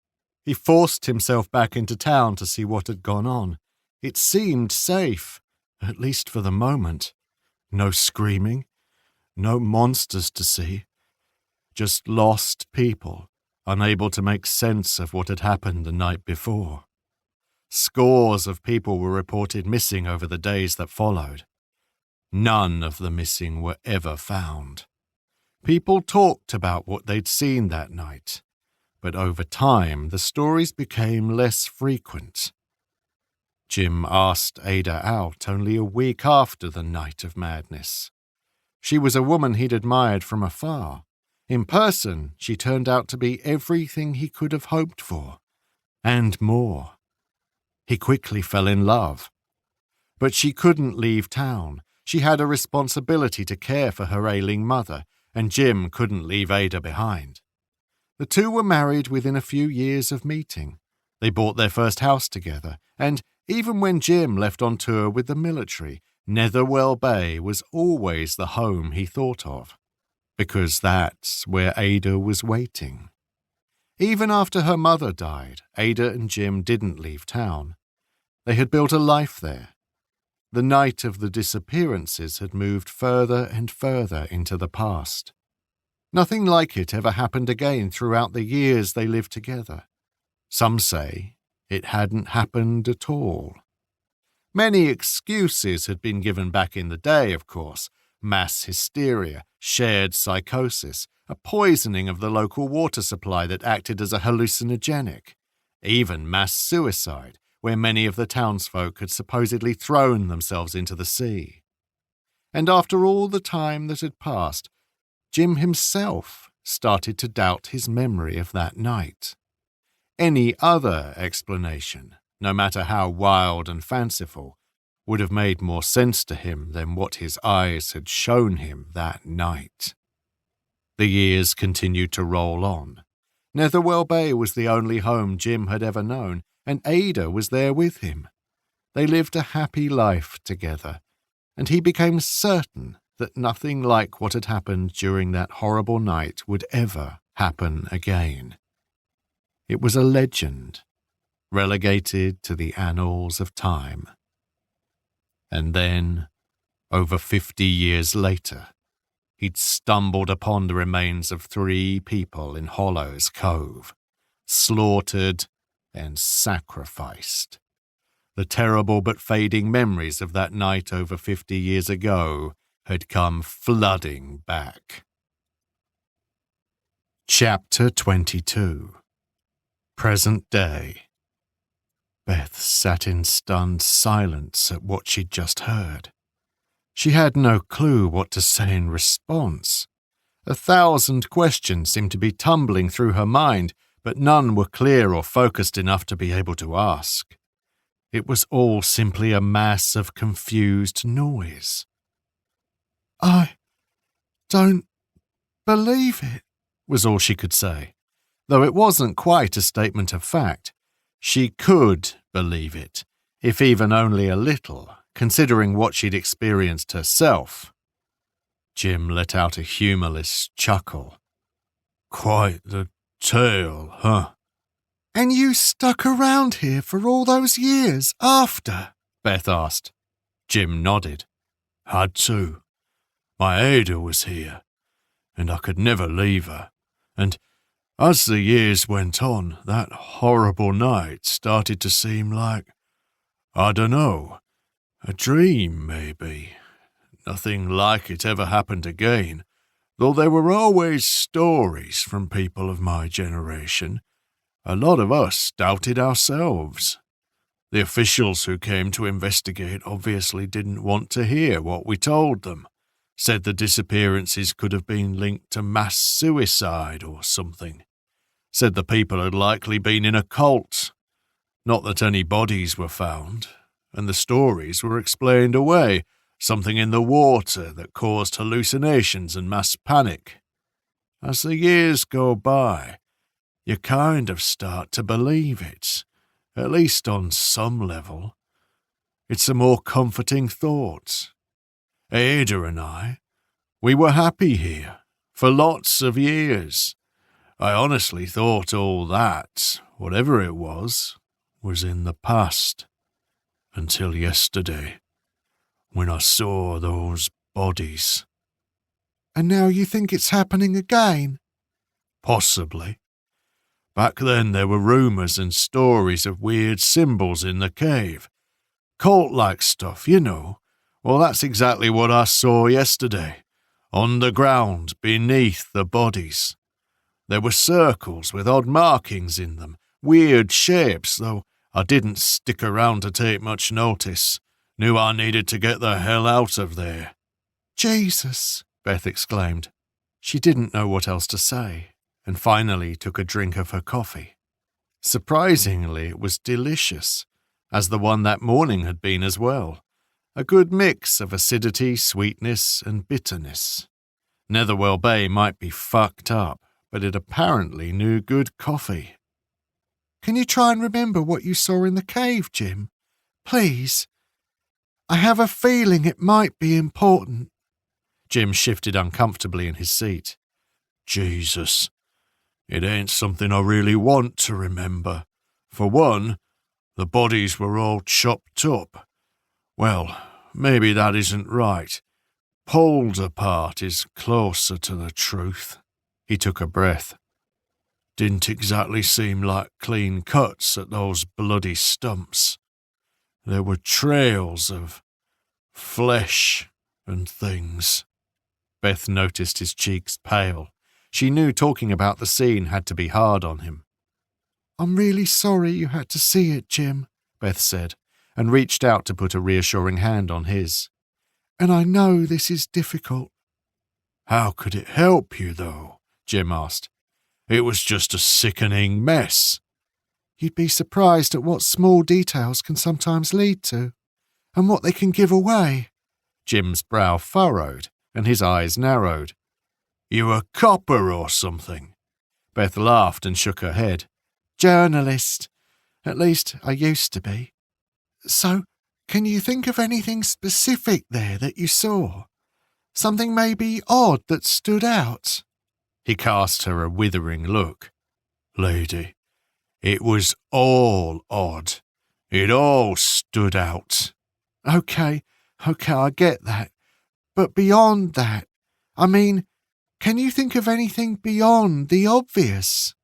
He forced himself back into town to see what had gone on. It seemed safe, at least for the moment. No screaming, no monsters to see. Just lost people, unable to make sense of what had happened the night before. Scores of people were reported missing over the days that followed. None of the missing were ever found. People talked about what they'd seen that night, but over time the stories became less frequent. Jim asked Ada out only a week after the night of madness. She was a woman he'd admired from afar. In person, she turned out to be everything he could have hoped for, and more. He quickly fell in love. But she couldn't leave town. She had a responsibility to care for her ailing mother, and Jim couldn't leave Ada behind. The two were married within a few years of meeting. They bought their first house together, and even when Jim left on tour with the military, Netherwell Bay was always the home he thought of, because that's where Ada was waiting. Even after her mother died, Ada and Jim didn't leave town. They had built a life there. The night of the disappearances had moved further and further into the past. Nothing like it ever happened again throughout the years they lived together. Some say it hadn't happened at all. Many excuses had been given back in the day, of course. Mass hysteria, shared psychosis, a poisoning of the local water supply that acted as a hallucinogenic, even mass suicide, where many of the townsfolk had supposedly thrown themselves into the sea. And after all the time that had passed, Jim himself started to doubt his memory of that night. Any other explanation, no matter how wild and fanciful, would have made more sense to him than what his eyes had shown him that night. The years continued to roll on. Netherwell Bay was the only home Jim had ever known, and Ada was there with him. They lived a happy life together, and he became certain that nothing like what had happened during that horrible night would ever happen again. It was a legend, relegated to the annals of time. And then, over 50 years later, he'd stumbled upon the remains of 3 people in Hollow's Cove, slaughtered and sacrificed. The terrible but fading memories of that night over 50 years ago had come flooding back. Chapter 22. Present Day. Beth sat in stunned silence at what she'd just heard. She had no clue what to say in response. 1,000 questions seemed to be tumbling through her mind, but none were clear or focused enough to be able to ask. It was all simply a mass of confused noise. "I don't believe it," was all she could say. Though it wasn't quite a statement of fact, she could believe it, if even only a little, considering what she'd experienced herself. Jim let out a humorless chuckle. "Quite the tale, huh?" And you stuck around here for all those years after? Beth asked. Jim nodded. Had to. My Ada was here, and I could never leave her. And as the years went on, that horrible night started to seem like, I dunno, a dream maybe. Nothing like it ever happened again, though there were always stories from people of my generation. A lot of us doubted ourselves. The officials who came to investigate obviously didn't want to hear what we told them, said the disappearances could have been linked to mass suicide or something, said the people had likely been in a cult, not that any bodies were found, and the stories were explained away, something in the water that caused hallucinations and mass panic. As the years go by, you kind of start to believe it, at least on some level. It's a more comforting thought. Ada and I, we were happy here for lots of years. I honestly thought all that, whatever it was in the past. Until yesterday, when I saw those bodies. And now you think it's happening again? Possibly. Back then there were rumours and stories of weird symbols in the cave. Cult-like stuff, you know. Well, that's exactly what I saw yesterday. On the ground, beneath the bodies. There were circles with odd markings in them, weird shapes, though I didn't stick around to take much notice. Knew I needed to get the hell out of there. Jesus, Beth exclaimed. She didn't know what else to say, and finally took a drink of her coffee. Surprisingly, it was delicious, as the one that morning had been as well. A good mix of acidity, sweetness, and bitterness. Netherwell Bay might be fucked up, but it apparently knew good coffee. Can you try and remember what you saw in the cave, Jim? Please. I have a feeling it might be important. Jim shifted uncomfortably in his seat. Jesus. It ain't something I really want to remember. For one, the bodies were all chopped up. Well, maybe that isn't right. Pulled apart is closer to the truth. He took a breath. Didn't exactly seem like clean cuts at those bloody stumps. There were trails of flesh and things. Beth noticed his cheeks pale. She knew talking about the scene had to be hard on him. I'm really sorry you had to see it, Jim, Beth said, and reached out to put a reassuring hand on his. And I know this is difficult. How could it help you, though? Jim asked. It was just a sickening mess. You'd be surprised at what small details can sometimes lead to, and what they can give away. Jim's brow furrowed, and his eyes narrowed. You a copper or something? Beth laughed and shook her head. Journalist. At least I used to be. So, can you think of anything specific there that you saw? Something maybe odd that stood out? He cast her a withering look. Lady, it was all odd. It all stood out. Okay, I get that. But beyond that, I mean, can you think of anything beyond the obvious?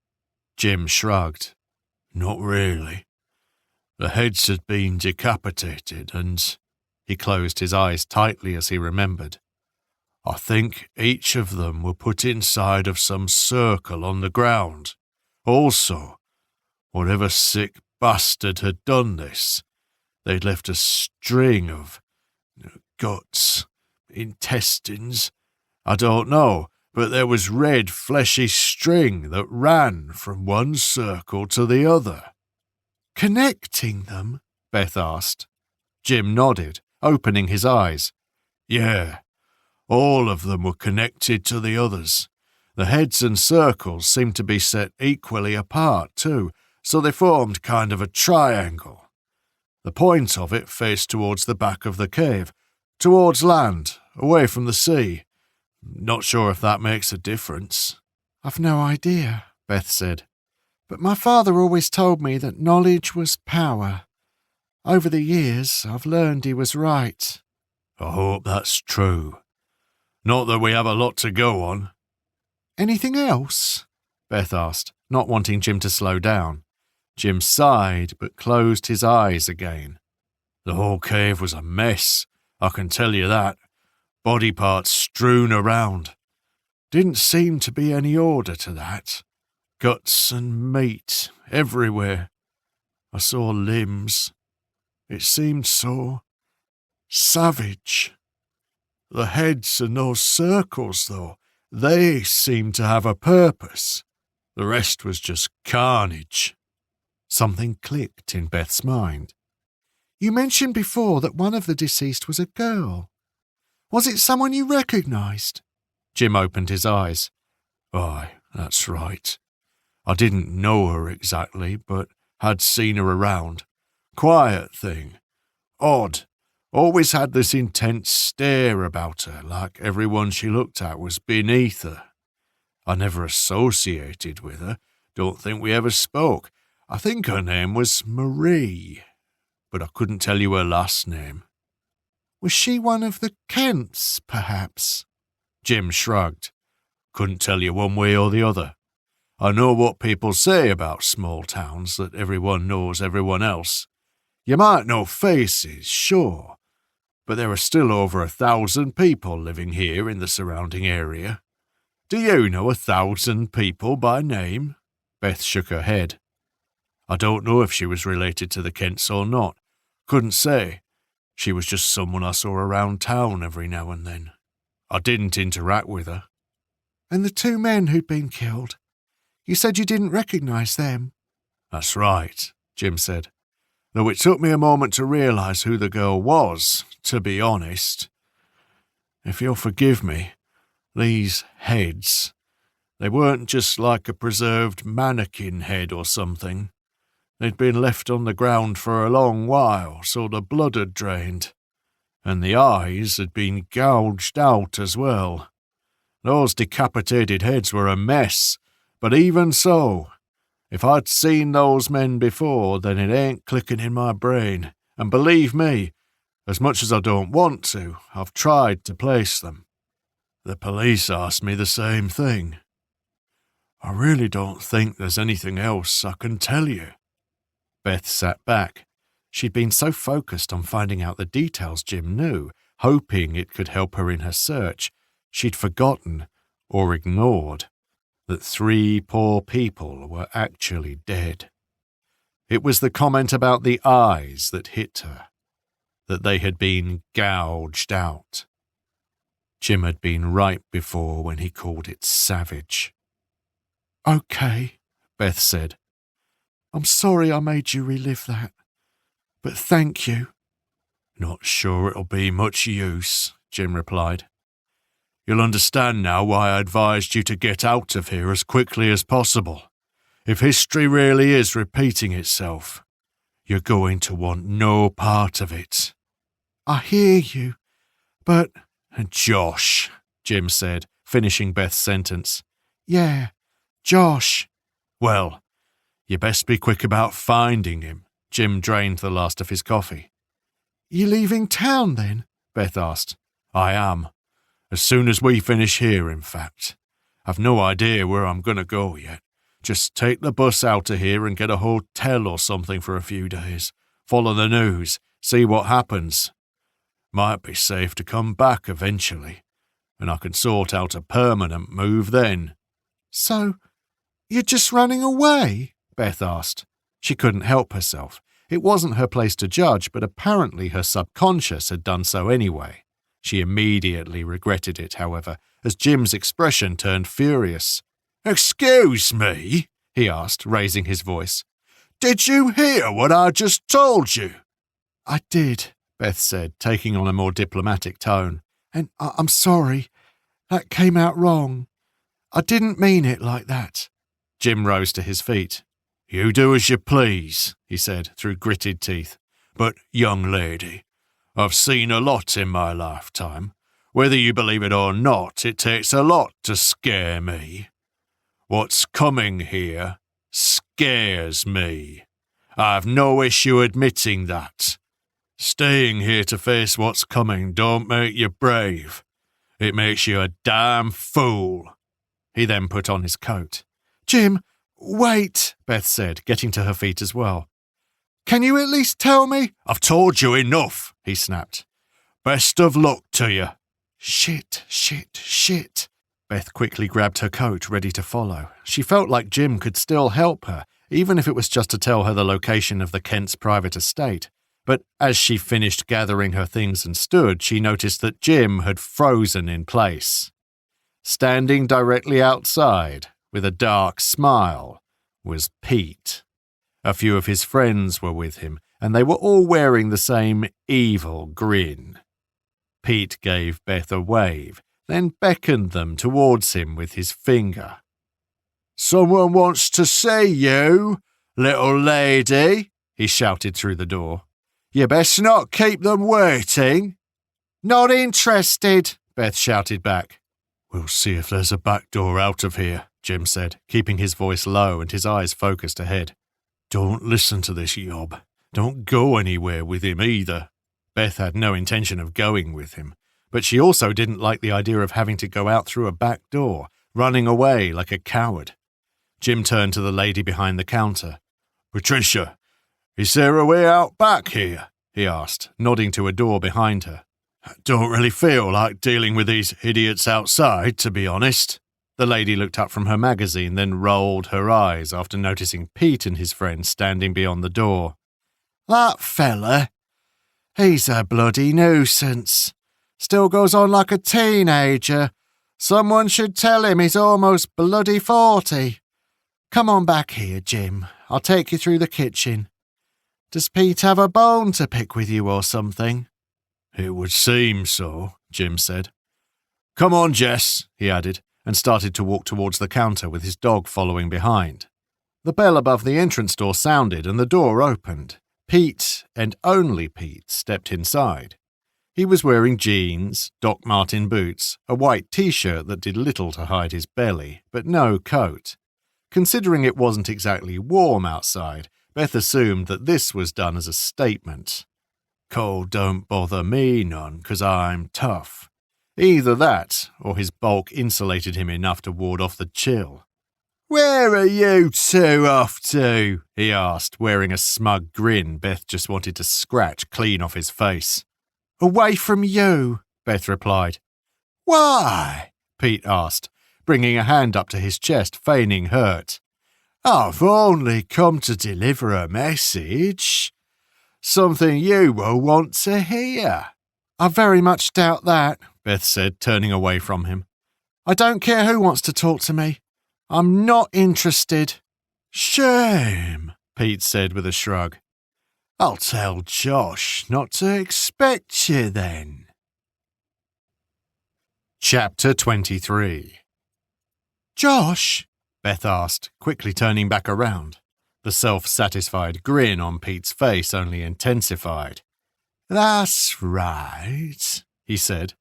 Jim shrugged. Not really. The heads had been decapitated and... He closed his eyes tightly as he remembered. I think each of them were put inside of some circle on the ground. Also, whatever sick bastard had done this, they'd left a string of guts, intestines. I don't know, but there was red fleshy string that ran from one circle to the other. Connecting them? Beth asked. Jim nodded, opening his eyes. Yeah. All of them were connected to the others. The heads and circles seemed to be set equally apart, too, so they formed kind of a triangle. The point of it faced towards the back of the cave, towards land, away from the sea. Not sure if that makes a difference. I've no idea, Beth said. But my father always told me that knowledge was power. Over the years, I've learned he was right. I hope that's true. Not that we have a lot to go on. Anything else? Beth asked, not wanting Jim to slow down. Jim sighed, but closed his eyes again. The whole cave was a mess, I can tell you that. Body parts strewn around. Didn't seem to be any order to that. Guts and meat everywhere. I saw limbs. It seemed so savage. The heads and those circles, though, they seemed to have a purpose. The rest was just carnage. Something clicked in Beth's mind. You mentioned before that one of the deceased was a girl. Was it someone you recognised? Jim opened his eyes. Aye, that's right. I didn't know her exactly, but had seen her around. Quiet thing. Odd. Always had this intense stare about her, like everyone she looked at was beneath her. I never associated with her. Don't think we ever spoke. I think her name was Marie, but I couldn't tell you her last name. Was she one of the Kents, perhaps? Jim shrugged. Couldn't tell you one way or the other. I know what people say about small towns, that everyone knows everyone else. You might know faces, sure, but there are still over 1,000 people living here in the surrounding area. Do you know 1,000 people by name? Beth shook her head. I don't know if she was related to the Kents or not. Couldn't say. She was just someone I saw around town every now and then. I didn't interact with her. And the 2 men who'd been killed? You said you didn't recognise them. That's right, Jim said. Though it took me a moment to realise who the girl was, to be honest. If you'll forgive me, these heads, they weren't just like a preserved mannequin head or something. They'd been left on the ground for a long while, so the blood had drained. And the eyes had been gouged out as well. Those decapitated heads were a mess, but even so, if I'd seen those men before, then it ain't clicking in my brain. And believe me, as much as I don't want to, I've tried to place them. The police asked me the same thing. I really don't think there's anything else I can tell you. Beth sat back. She'd been so focused on finding out the details Jim knew, hoping it could help her in her search, she'd forgotten, or ignored, that 3 poor people were actually dead. It was the comment about the eyes that hit her, that they had been gouged out. Jim had been right before when he called it savage. Okay, Beth said. I'm sorry I made you relive that, but thank you. Not sure it'll be much use, Jim replied. You'll understand now why I advised you to get out of here as quickly as possible. If history really is repeating itself, you're going to want no part of it. I hear you, but... Josh, Jim said, finishing Beth's sentence. Yeah, Josh. Well, you best be quick about finding him. Jim drained the last of his coffee. You leaving town then? Beth asked. I am. As soon as we finish here, in fact. I've no idea where I'm going to go yet. Just take the bus out of here and get a hotel or something for a few days. Follow the news. See what happens. Might be safe to come back eventually, and I can sort out a permanent move then. So, you're just running away? Beth asked. She couldn't help herself. It wasn't her place to judge, but apparently her subconscious had done so anyway. She immediately regretted it, however, as Jim's expression turned furious. Excuse me, he asked, raising his voice. Did you hear what I just told you? I did, Beth said, taking on a more diplomatic tone. And I'm sorry. That came out wrong. I didn't mean it like that. Jim rose to his feet. You do as you please, he said through gritted teeth. But, young lady, I've seen a lot in my lifetime. Whether you believe it or not, it takes a lot to scare me. What's coming here scares me. I've no issue admitting that. Staying here to face what's coming don't make you brave. It makes you a damn fool." He then put on his coat. "Jim, wait," Beth said, getting to her feet as well. "Can you at least tell me—" "I've told you enough," he snapped. "Best of luck to you." Shit. Beth quickly grabbed her coat, ready to follow. She felt like Jim could still help her, even if it was just to tell her the location of the Kent's private estate. But as she finished gathering her things and stood, she noticed that Jim had frozen in place. Standing directly outside, with a dark smile, was Pete. A few of his friends were with him, and they were all wearing the same evil grin. Pete gave Beth a wave, then beckoned them towards him with his finger. "Someone wants to see you, little lady," he shouted through the door. "You best not keep them waiting." "Not interested," Beth shouted back. "We'll see if there's a back door out of here," Jim said, keeping his voice low and his eyes focused ahead. "Don't listen to this yob. Don't go anywhere with him either." Beth had no intention of going with him, but she also didn't like the idea of having to go out through a back door, running away like a coward. Jim turned to the lady behind the counter. "Patricia, is there a way out back here?" he asked, nodding to a door behind her. "Don't really feel like dealing with these idiots outside, to be honest." The lady looked up from her magazine, then rolled her eyes after noticing Pete and his friend standing beyond the door. "That fella? He's a bloody nuisance. Still goes on like a teenager. Someone should tell him he's almost bloody 40. Come on back here, Jim. I'll take you through the kitchen. Does Pete have a bone to pick with you or something?" "It would seem so," Jim said. "Come on, Jess," he added, and started to walk towards the counter with his dog following behind. The bell above the entrance door sounded and the door opened. Pete, and only Pete, stepped inside. He was wearing jeans, Doc Marten boots, a white t-shirt that did little to hide his belly, but no coat. Considering it wasn't exactly warm outside, Beth assumed that this was done as a statement. "Cold don't bother me none, 'cause I'm tough." Either that, or his bulk insulated him enough to ward off the chill. "Where are you two off to?" he asked, wearing a smug grin Beth just wanted to scratch clean off his face. "Away from you," Beth replied. "Why?" Pete asked, bringing a hand up to his chest, feigning hurt. "I've only come to deliver a message. Something you will want to hear." "I very much doubt that," Beth said, turning away from him. "I don't care who wants to talk to me. I'm not interested." "Shame," Pete said with a shrug. "I'll tell Josh not to expect you then." Chapter 23. "Josh?" Beth asked, quickly turning back around. The self-satisfied grin on Pete's face only intensified. "That's right," he said.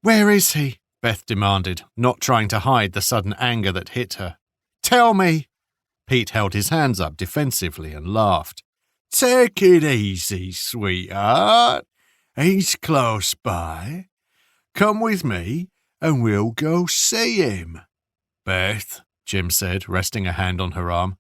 "Where is he?" Beth demanded, not trying to hide the sudden anger that hit her. "Tell me." Pete held his hands up defensively and laughed. "Take it easy, sweetheart. He's close by. Come with me and we'll go see him." "Beth," Jim said, resting a hand on her arm,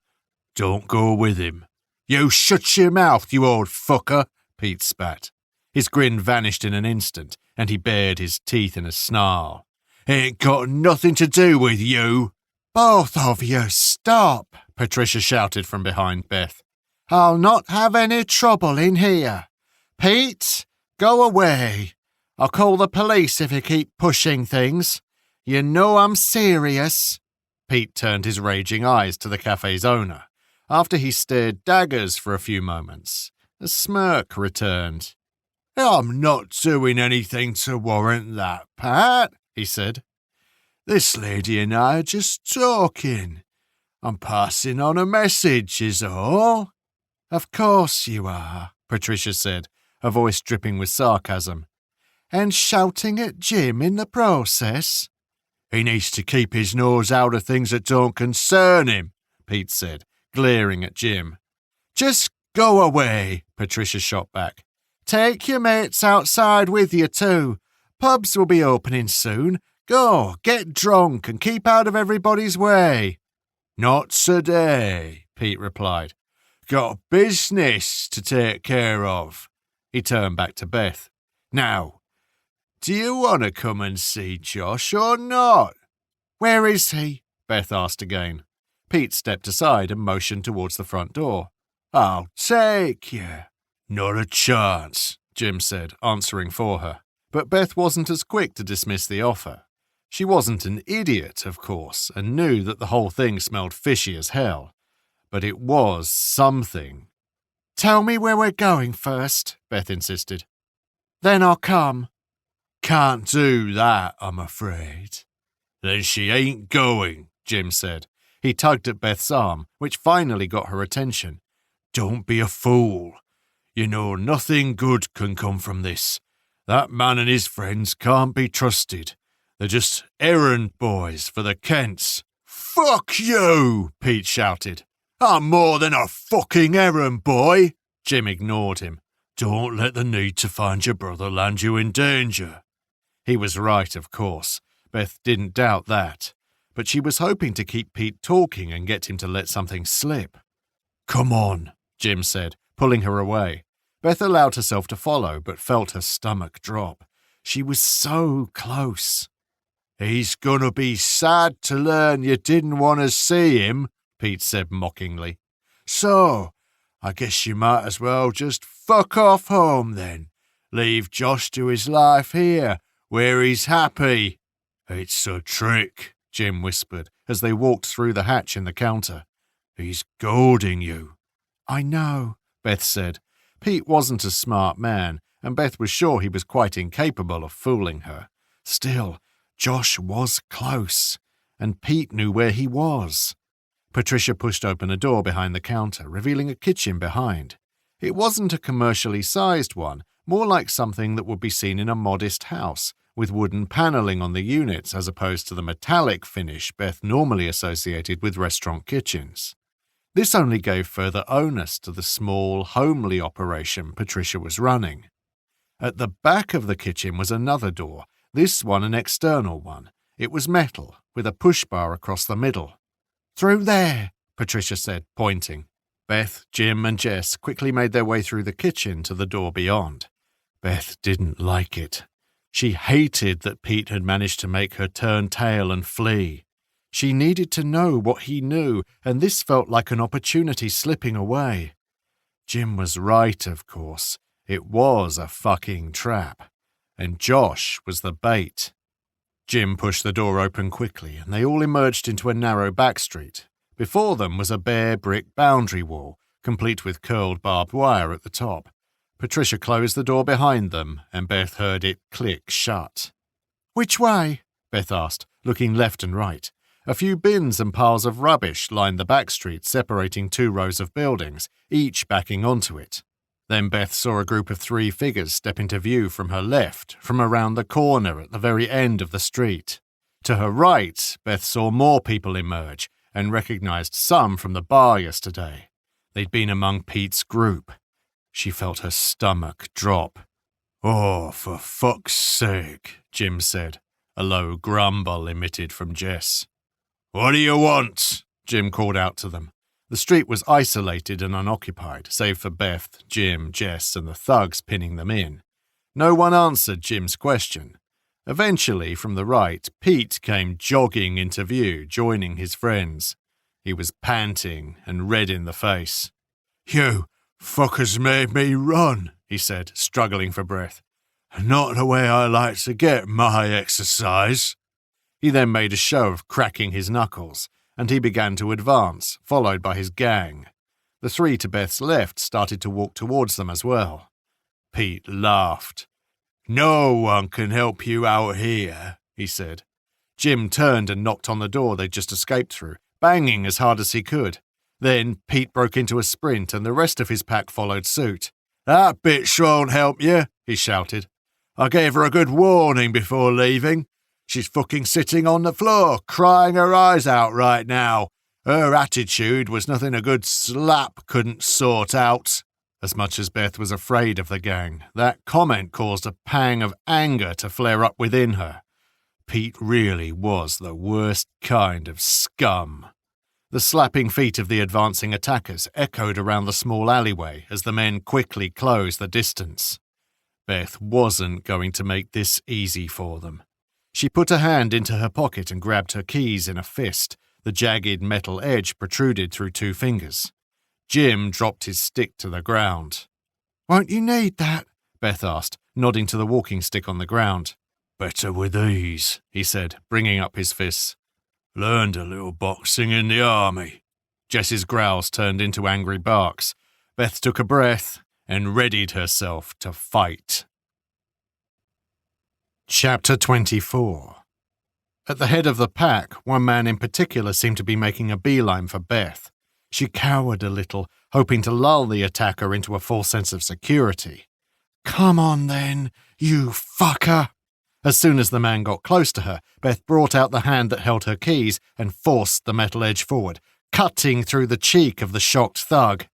"don't go with him." "You shut your mouth, you old fucker," Pete spat. His grin vanished in an instant, and he bared his teeth in a snarl. "Ain't got nothing to do with you." "Both of you, stop," Patricia shouted from behind Beth. "I'll not have any trouble in here. Pete, go away. I'll call the police if you keep pushing things. You know I'm serious." Pete turned his raging eyes to the cafe's owner. After he stared daggers for a few moments, a smirk returned. "I'm not doing anything to warrant that, Pat," he said. "This lady and I are just talking. I'm passing on a message, is all." "Of course you are," Patricia said, her voice dripping with sarcasm. "And shouting at Jim in the process." "He needs to keep his nose out of things that don't concern him," Pete said, glaring at Jim. Just go away, Patricia shot back. Take your mates outside with you too. Pubs will be opening soon. Go, get drunk and keep out of everybody's way. Not today, Pete replied. Got business to take care of. He turned back to Beth. Now, do you want to come and see Josh or not? Where is he? Beth asked again. Pete stepped aside and motioned towards the front door. I'll take you. Not a chance, Jim said, answering for her. But Beth wasn't as quick to dismiss the offer. She wasn't an idiot, of course, and knew that the whole thing smelled fishy as hell. But it was something. Tell me where we're going first, Beth insisted. Then I'll come. Can't do that, I'm afraid. Then she ain't going, Jim said. He tugged at Beth's arm, which finally got her attention. Don't be a fool. You know nothing good can come from this. That man and his friends can't be trusted. They're just errand boys for the Kents. Fuck you, Pete shouted. I'm more than a fucking errand boy. Jim ignored him. Don't let the need to find your brother land you in danger. He was right, of course. Beth didn't doubt that. But she was hoping to keep Pete talking and get him to let something slip. Come on, Jim said, pulling her away. Beth allowed herself to follow, but felt her stomach drop. She was so close. He's gonna be sad to learn you didn't want to see him, Pete said mockingly. So, I guess you might as well just fuck off home then. Leave Josh to his life here, where he's happy. It's a trick, Jim whispered as they walked through the hatch in the counter. He's goading you. I know, Beth said. Pete wasn't a smart man, and Beth was sure he was quite incapable of fooling her. Still, Josh was close, and Pete knew where he was. Patricia pushed open a door behind the counter, revealing a kitchen behind. It wasn't a commercially sized one, more like something that would be seen in a modest house, with wooden paneling on the units as opposed to the metallic finish Beth normally associated with restaurant kitchens. This only gave further onus to the small, homely operation Patricia was running. At the back of the kitchen was another door, this one an external one. It was metal, with a push bar across the middle. Through there, Patricia said, pointing. Beth, Jim, and Jess quickly made their way through the kitchen to the door beyond. Beth didn't like it. She hated that Pete had managed to make her turn tail and flee. She needed to know what he knew, and this felt like an opportunity slipping away. Jim was right, of course. It was a fucking trap. And Josh was the bait. Jim pushed the door open quickly, and they all emerged into a narrow back street. Before them was a bare brick boundary wall, complete with curled barbed wire at the top. Patricia closed the door behind them, and Beth heard it click shut. Which way? Beth asked, looking left and right. A few bins and piles of rubbish lined the back street, separating two rows of buildings, each backing onto it. Then Beth saw a group of 3 figures step into view from her left, from around the corner at the very end of the street. To her right, Beth saw more people emerge, and recognized some from the bar yesterday. They'd been among Pete's group. She felt her stomach drop. Oh, for fuck's sake, Jim said. A low grumble emitted from Jess. What do you want? Jim called out to them. The street was isolated and unoccupied, save for Beth, Jim, Jess, and the thugs pinning them in. No one answered Jim's question. Eventually, from the right, Pete came jogging into view, joining his friends. He was panting and red in the face. You fuckers made me run, he said, struggling for breath. Not the way I like to get my exercise. He then made a show of cracking his knuckles, and he began to advance, followed by his gang. The 3 to Beth's left started to walk towards them as well. Pete laughed. No one can help you out here, he said. Jim turned and knocked on the door they'd just escaped through, banging as hard as he could. Then Pete broke into a sprint and the rest of his pack followed suit. That bitch won't help you, he shouted. I gave her a good warning before leaving. She's fucking sitting on the floor, crying her eyes out right now. Her attitude was nothing a good slap couldn't sort out. As much as Beth was afraid of the gang, that comment caused a pang of anger to flare up within her. Pete really was the worst kind of scum. The slapping feet of the advancing attackers echoed around the small alleyway as the men quickly closed the distance. Beth wasn't going to make this easy for them. She put a hand into her pocket and grabbed her keys in a fist. The jagged metal edge protruded through 2 fingers. Jim dropped his stick to the ground. "Won't you need that?" Beth asked, nodding to the walking stick on the ground. "Better with these," he said, bringing up his fists. "Learned a little boxing in the army." Jess's growls turned into angry barks. Beth took a breath and readied herself to fight. Chapter 24. At the head of the pack, one man in particular seemed to be making a beeline for Beth. She cowered a little, hoping to lull the attacker into a false sense of security. "Come on then, you fucker!" As soon as the man got close to her, Beth brought out the hand that held her keys and forced the metal edge forward, cutting through the cheek of the shocked thug.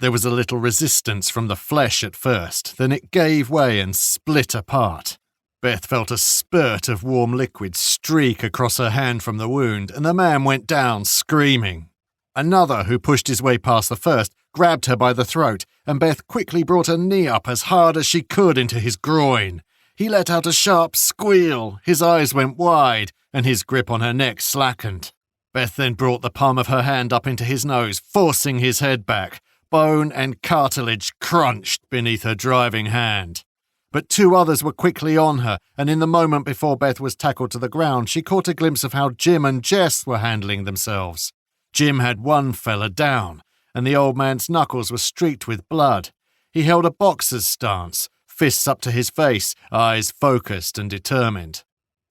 There was a little resistance from the flesh at first, then it gave way and split apart. Beth felt a spurt of warm liquid streak across her hand from the wound, and the man went down, screaming. Another, who pushed his way past the first, grabbed her by the throat, and Beth quickly brought her knee up as hard as she could into his groin. He let out a sharp squeal, his eyes went wide, and his grip on her neck slackened. Beth then brought the palm of her hand up into his nose, forcing his head back. Bone and cartilage crunched beneath her driving hand. But 2 others were quickly on her, and in the moment before Beth was tackled to the ground, she caught a glimpse of how Jim and Jess were handling themselves. Jim had one fella down, and the old man's knuckles were streaked with blood. He held a boxer's stance, fists up to his face, eyes focused and determined.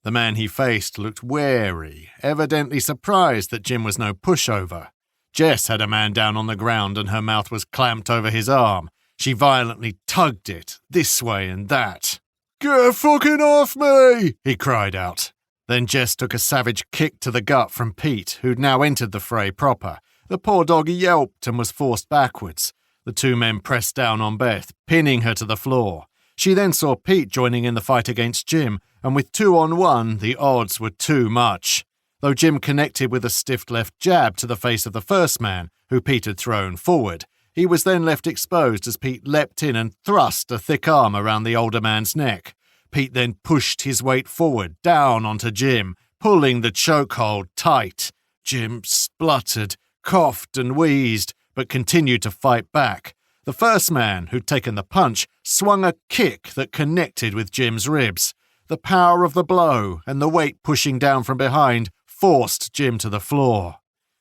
The man he faced looked wary, evidently surprised that Jim was no pushover. Jess had a man down on the ground and her mouth was clamped over his arm. She violently tugged it, this way and that. "Get fucking off me!" he cried out. Then Jess took a savage kick to the gut from Pete, who'd now entered the fray proper. The poor dog yelped and was forced backwards. The 2 men pressed down on Beth, pinning her to the floor. She then saw Pete joining in the fight against Jim, and with 2 on 1, the odds were too much. Though Jim connected with a stiff left jab to the face of the first man, who Pete had thrown forward, he was then left exposed as Pete leapt in and thrust a thick arm around the older man's neck. Pete then pushed his weight forward, down onto Jim, pulling the chokehold tight. Jim spluttered, coughed and wheezed, but continued to fight back. The first man, who'd taken the punch, swung a kick that connected with Jim's ribs. The power of the blow and the weight pushing down from behind forced Jim to the floor.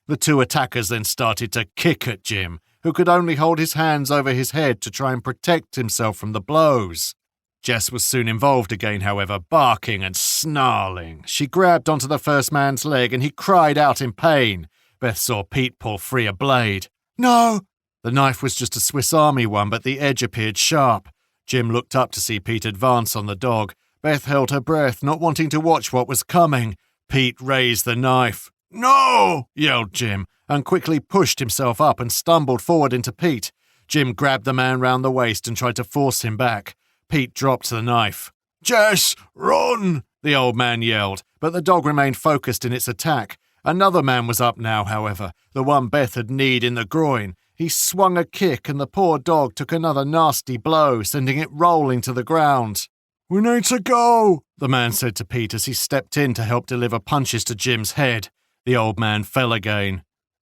The 2 attackers then started to kick at Jim, who could only hold his hands over his head to try and protect himself from the blows. Jess was soon involved again, however, barking and snarling. She grabbed onto the first man's leg and he cried out in pain. Beth saw Pete pull free a blade. "No!" The knife was just a Swiss Army one, but the edge appeared sharp. Jim looked up to see Pete advance on the dog. Beth held her breath, not wanting to watch what was coming. Pete raised the knife. "No!" yelled Jim, and quickly pushed himself up and stumbled forward into Pete. Jim grabbed the man round the waist and tried to force him back. Pete dropped the knife. "Jess, run!" the old man yelled, but the dog remained focused in its attack. Another man was up now, however, the one Beth had kneed in the groin. He swung a kick and the poor dog took another nasty blow, sending it rolling to the ground. "We need to go," the man said to Pete as he stepped in to help deliver punches to Jim's head. The old man fell again.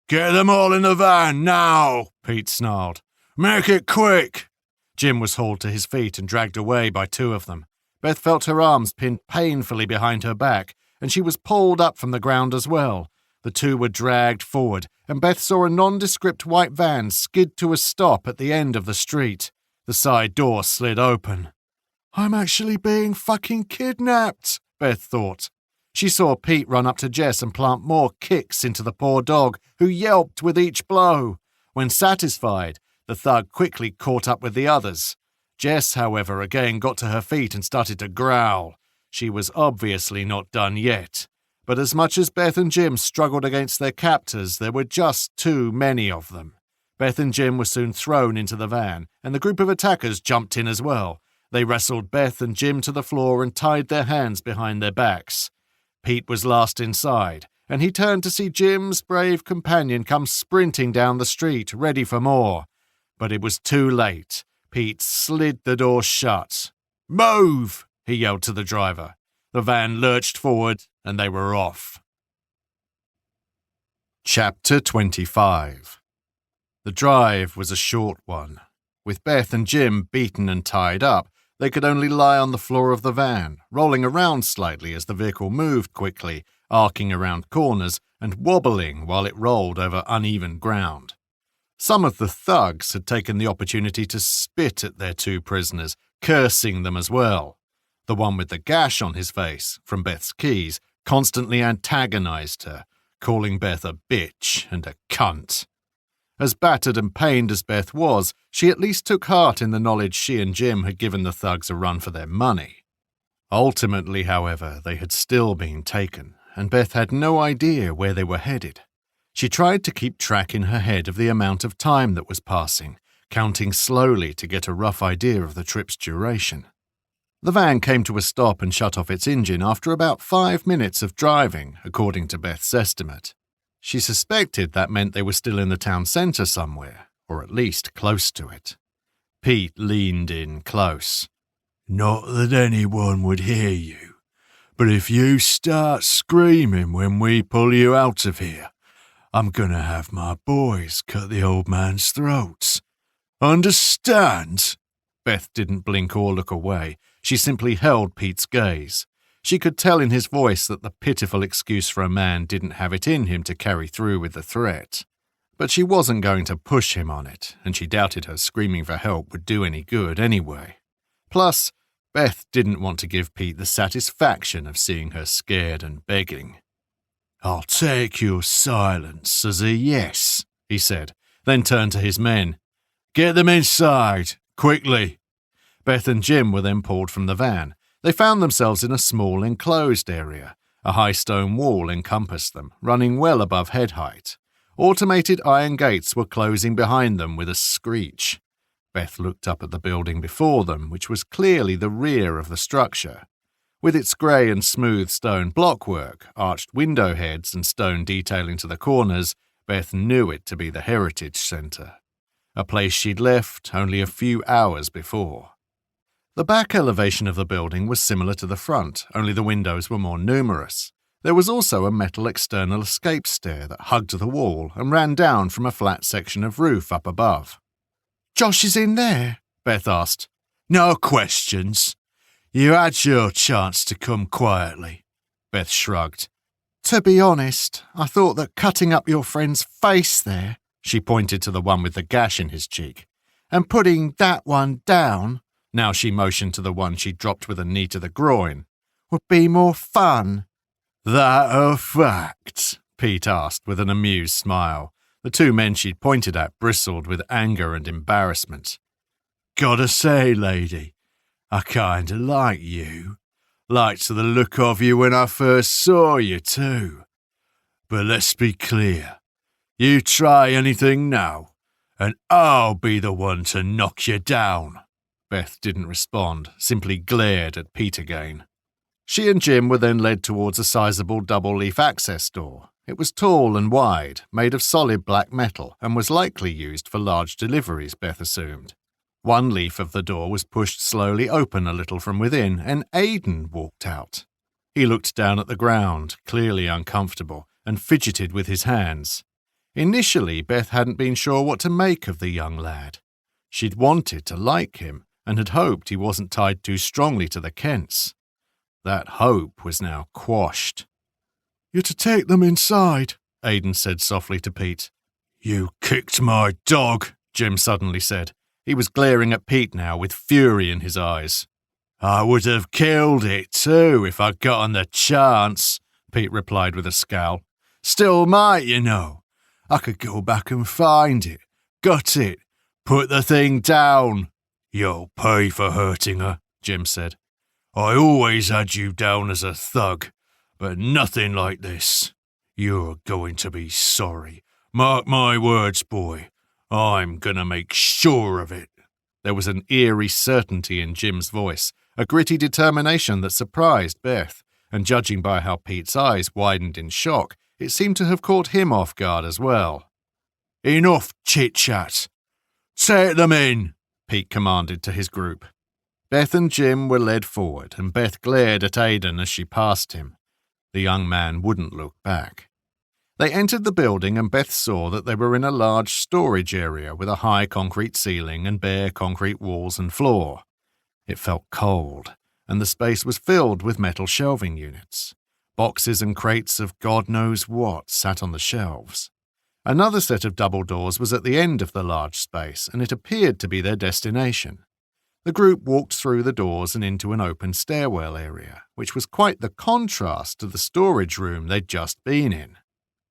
"Get them all in the van, now," Pete snarled. "Make it quick." Jim was hauled to his feet and dragged away by 2 of them. Beth felt her arms pinned painfully behind her back, and she was pulled up from the ground as well. The 2 were dragged forward, and Beth saw a nondescript white van skid to a stop at the end of the street. The side door slid open. "I'm actually being fucking kidnapped," Beth thought. She saw Pete run up to Jess and plant more kicks into the poor dog, who yelped with each blow. When satisfied, the thug quickly caught up with the others. Jess, however, again got to her feet and started to growl. She was obviously not done yet. But as much as Beth and Jim struggled against their captors, there were just too many of them. Beth and Jim were soon thrown into the van, and the group of attackers jumped in as well. They wrestled Beth and Jim to the floor and tied their hands behind their backs. Pete was last inside, and he turned to see Jim's brave companion come sprinting down the street, ready for more. But it was too late. Pete slid the door shut. "Move!" he yelled to the driver. The van lurched forward, and they were off. Chapter 25. The drive was a short one. With Beth and Jim beaten and tied up, they could only lie on the floor of the van, rolling around slightly as the vehicle moved quickly, arcing around corners and wobbling while it rolled over uneven ground. Some of the thugs had taken the opportunity to spit at their two prisoners, cursing them as well. The one with the gash on his face, from Beth's keys, constantly antagonized her, calling Beth a bitch and a cunt. As battered and pained as Beth was, she at least took heart in the knowledge she and Jim had given the thugs a run for their money. Ultimately, however, they had still been taken, and Beth had no idea where they were headed. She tried to keep track in her head of the amount of time that was passing, counting slowly to get a rough idea of the trip's duration. The van came to a stop and shut off its engine after about 5 minutes of driving, according to Beth's estimate. She suspected that meant they were still in the town centre somewhere, or at least close to it. Pete leaned in close. "Not that anyone would hear you, but if you start screaming when we pull you out of here, I'm gonna have my boys cut the old man's throats. Understand?" Beth didn't blink or look away. She simply held Pete's gaze. She could tell in his voice that the pitiful excuse for a man didn't have it in him to carry through with the threat. But she wasn't going to push him on it, and she doubted her screaming for help would do any good anyway. Plus, Beth didn't want to give Pete the satisfaction of seeing her scared and begging. "I'll take your silence as a yes," he said, then turned to his men. "Get them inside, quickly." Beth and Jim were then pulled from the van. They found themselves in a small enclosed area. A high stone wall encompassed them, running well above head height. Automated iron gates were closing behind them with a screech. Beth looked up at the building before them, which was clearly the rear of the structure. With its grey and smooth stone blockwork, arched window heads and stone detailing to the corners, Beth knew it to be the Heritage Centre, a place she'd left only a few hours before. The back elevation of the building was similar to the front, only the windows were more numerous. There was also a metal external escape stair that hugged the wall and ran down from a flat section of roof up above. "Josh is in there?" Beth asked. "No questions. You had your chance to come quietly." Beth shrugged. "To be honest, I thought that cutting up your friend's face there," she pointed to the one with the gash in his cheek, "and putting that one down," now she motioned to the one she dropped with a knee to the groin, "would be more fun." "That a fact?" Pete asked with an amused smile. The two men she'd pointed at bristled with anger and embarrassment. "Gotta say, lady, I kinda like you. Liked the look of you when I first saw you, too. But let's be clear. You try anything now, and I'll be the one to knock you down." Beth didn't respond, simply glared at Pete again. She and Jim were then led towards a sizable double-leaf access door. It was tall and wide, made of solid black metal, and was likely used for large deliveries, Beth assumed. One leaf of the door was pushed slowly open a little from within, and Aidan walked out. He looked down at the ground, clearly uncomfortable, and fidgeted with his hands. Initially, Beth hadn't been sure what to make of the young lad. She'd wanted to like him, and had hoped he wasn't tied too strongly to the Kents. That hope was now quashed. "You're to take them inside," Aidan said softly to Pete. "You kicked my dog," Jim suddenly said. He was glaring at Pete now with fury in his eyes. "I would have killed it too if I'd gotten the chance," Pete replied with a scowl. "Still might, you know. I could go back and find it, gut it, put the thing down." "You'll pay for hurting her," Jim said. "I always had you down as a thug, but nothing like this. You're going to be sorry. Mark my words, boy. I'm gonna make sure of it." There was an eerie certainty in Jim's voice, a gritty determination that surprised Beth, and judging by how Pete's eyes widened in shock, it seemed to have caught him off guard as well. "Enough chit-chat. Take them in," Pete commanded to his group. Beth and Jim were led forward, and Beth glared at Aidan as she passed him. The young man wouldn't look back. They entered the building, and Beth saw that they were in a large storage area with a high concrete ceiling and bare concrete walls and floor. It felt cold, and the space was filled with metal shelving units. Boxes and crates of God knows what sat on the shelves. Another set of double doors was at the end of the large space, and it appeared to be their destination. The group walked through the doors and into an open stairwell area, which was quite the contrast to the storage room they'd just been in.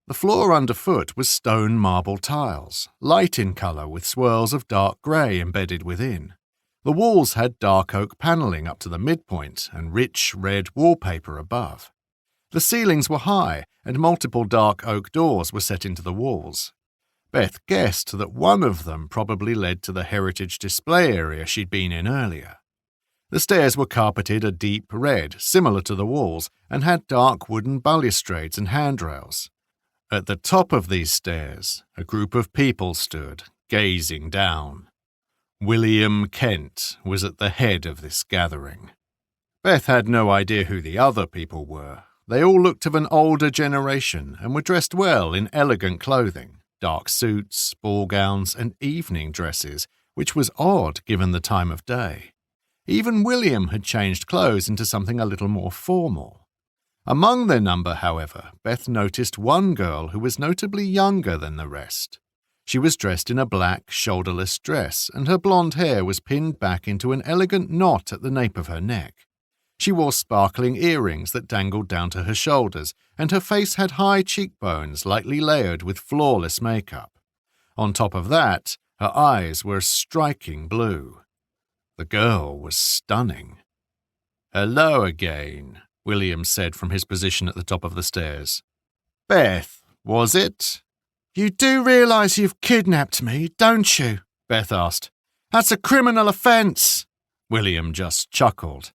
The floor underfoot was stone marble tiles, light in colour with swirls of dark grey embedded within. The walls had dark oak panelling up to the midpoint and rich red wallpaper above. The ceilings were high, and multiple dark oak doors were set into the walls. Beth guessed that one of them probably led to the heritage display area she'd been in earlier. The stairs were carpeted a deep red, similar to the walls, and had dark wooden balustrades and handrails. At the top of these stairs, a group of people stood, gazing down. William Kent was at the head of this gathering. Beth had no idea who the other people were. They all looked of an older generation and were dressed well in elegant clothing, dark suits, ball gowns, and evening dresses, which was odd given the time of day. Even William had changed clothes into something a little more formal. Among their number, however, Beth noticed one girl who was notably younger than the rest. She was dressed in a black, shoulderless dress, and her blonde hair was pinned back into an elegant knot at the nape of her neck. She wore sparkling earrings that dangled down to her shoulders, and her face had high cheekbones lightly layered with flawless makeup. On top of that, her eyes were a striking blue. The girl was stunning. "Hello again," William said from his position at the top of the stairs. "Beth, was it?" "You do realise you've kidnapped me, don't you?" Beth asked. "That's a criminal offence." William just chuckled.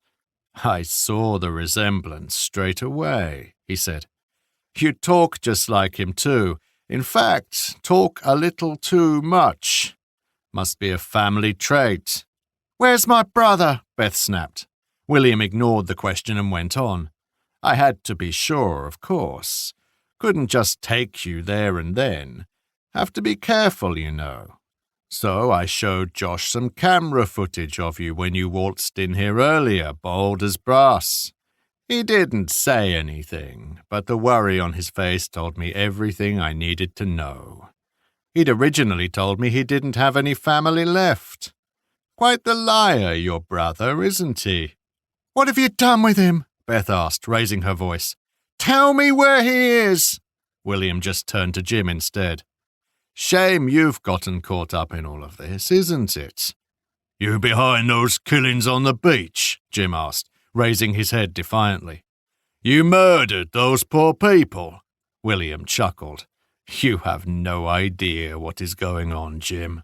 "I saw the resemblance straight away," he said. "You talk just like him too. In fact, talk a little too much. Must be a family trait." "Where's my brother?" Beth snapped. William ignored the question and went on. "I had to be sure, of course. Couldn't just take you there and then. Have to be careful, you know. So I showed Josh some camera footage of you when you waltzed in here earlier, bold as brass. He didn't say anything, but the worry on his face told me everything I needed to know. He'd originally told me he didn't have any family left. Quite the liar, your brother, isn't he?" "What have you done with him?" Beth asked, raising her voice. "Tell me where he is." William just turned to Jim instead. "Shame you've gotten caught up in all of this, isn't it?" "You behind those killings on the beach?" Jim asked, raising his head defiantly. "You murdered those poor people?" William chuckled. "You have no idea what is going on, Jim.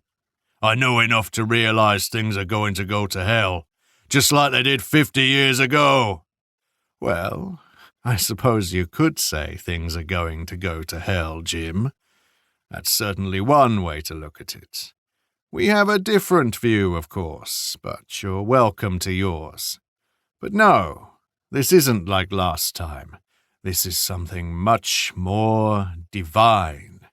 I know enough to realize things are going to go to hell, just like they did 50 years ago." "Well, I suppose you could say things are going to go to hell, Jim. That's certainly one way to look at it. We have a different view, of course, but you're welcome to yours. But no, this isn't like last time. This is something much more divine."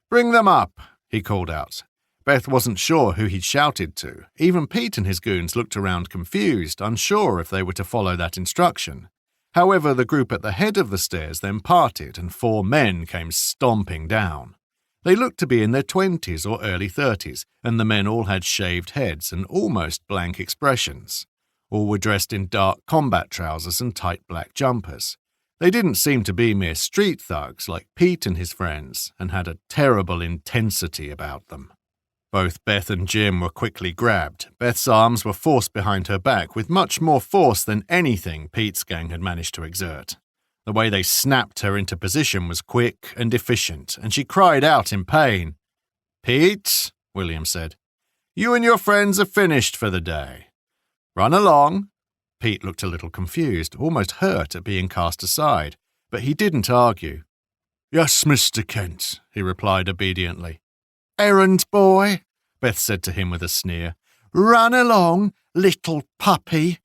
"Bring them up," he called out. Beth wasn't sure who he'd shouted to. Even Pete and his goons looked around confused, unsure if they were to follow that instruction. However, the group at the head of the stairs then parted and 4 men came stomping down. They looked to be in their 20s or early 30s, and the men all had shaved heads and almost blank expressions. All were dressed in dark combat trousers and tight black jumpers. They didn't seem to be mere street thugs like Pete and his friends, and had a terrible intensity about them. Both Beth and Jim were quickly grabbed. Beth's arms were forced behind her back with much more force than anything Pete's gang had managed to exert. The way they snapped her into position was quick and efficient, and she cried out in pain. "Pete," William said, "you and your friends are finished for the day. Run along." Pete looked a little confused, almost hurt at being cast aside, but he didn't argue. "Yes, Mr. Kent," he replied obediently. "Errand boy," Beth said to him with a sneer. "Run along, little puppy.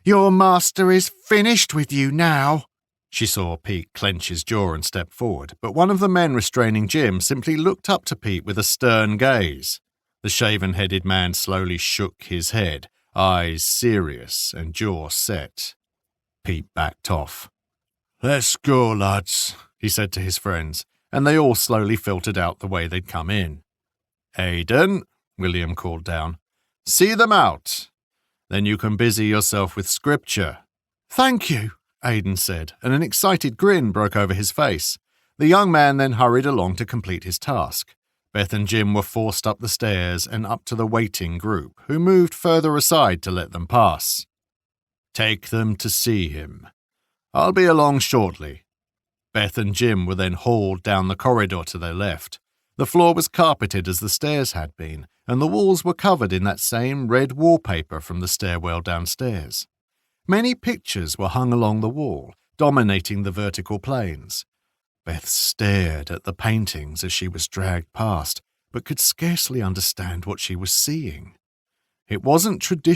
Your master is finished with you now." She saw Pete clench his jaw and step forward, but one of the men restraining Jim simply looked up to Pete with a stern gaze. The shaven-headed man slowly shook his head, eyes serious and jaw set. Pete backed off. "Let's go, lads," he said to his friends, and they all slowly filtered out the way they'd come in. "Aidan," William called down, "see them out. Then you can busy yourself with scripture." "Thank you," Aidan said, and an excited grin broke over his face. The young man then hurried along to complete his task. Beth and Jim were forced up the stairs and up to the waiting group, who moved further aside to let them pass. "Take them to see him. I'll be along shortly." Beth and Jim were then hauled down the corridor to their left. The floor was carpeted as the stairs had been, and the walls were covered in that same red wallpaper from the stairwell downstairs. Many pictures were hung along the wall, dominating the vertical planes. Beth stared at the paintings as she was dragged past, but could scarcely understand what she was seeing. It wasn't traditional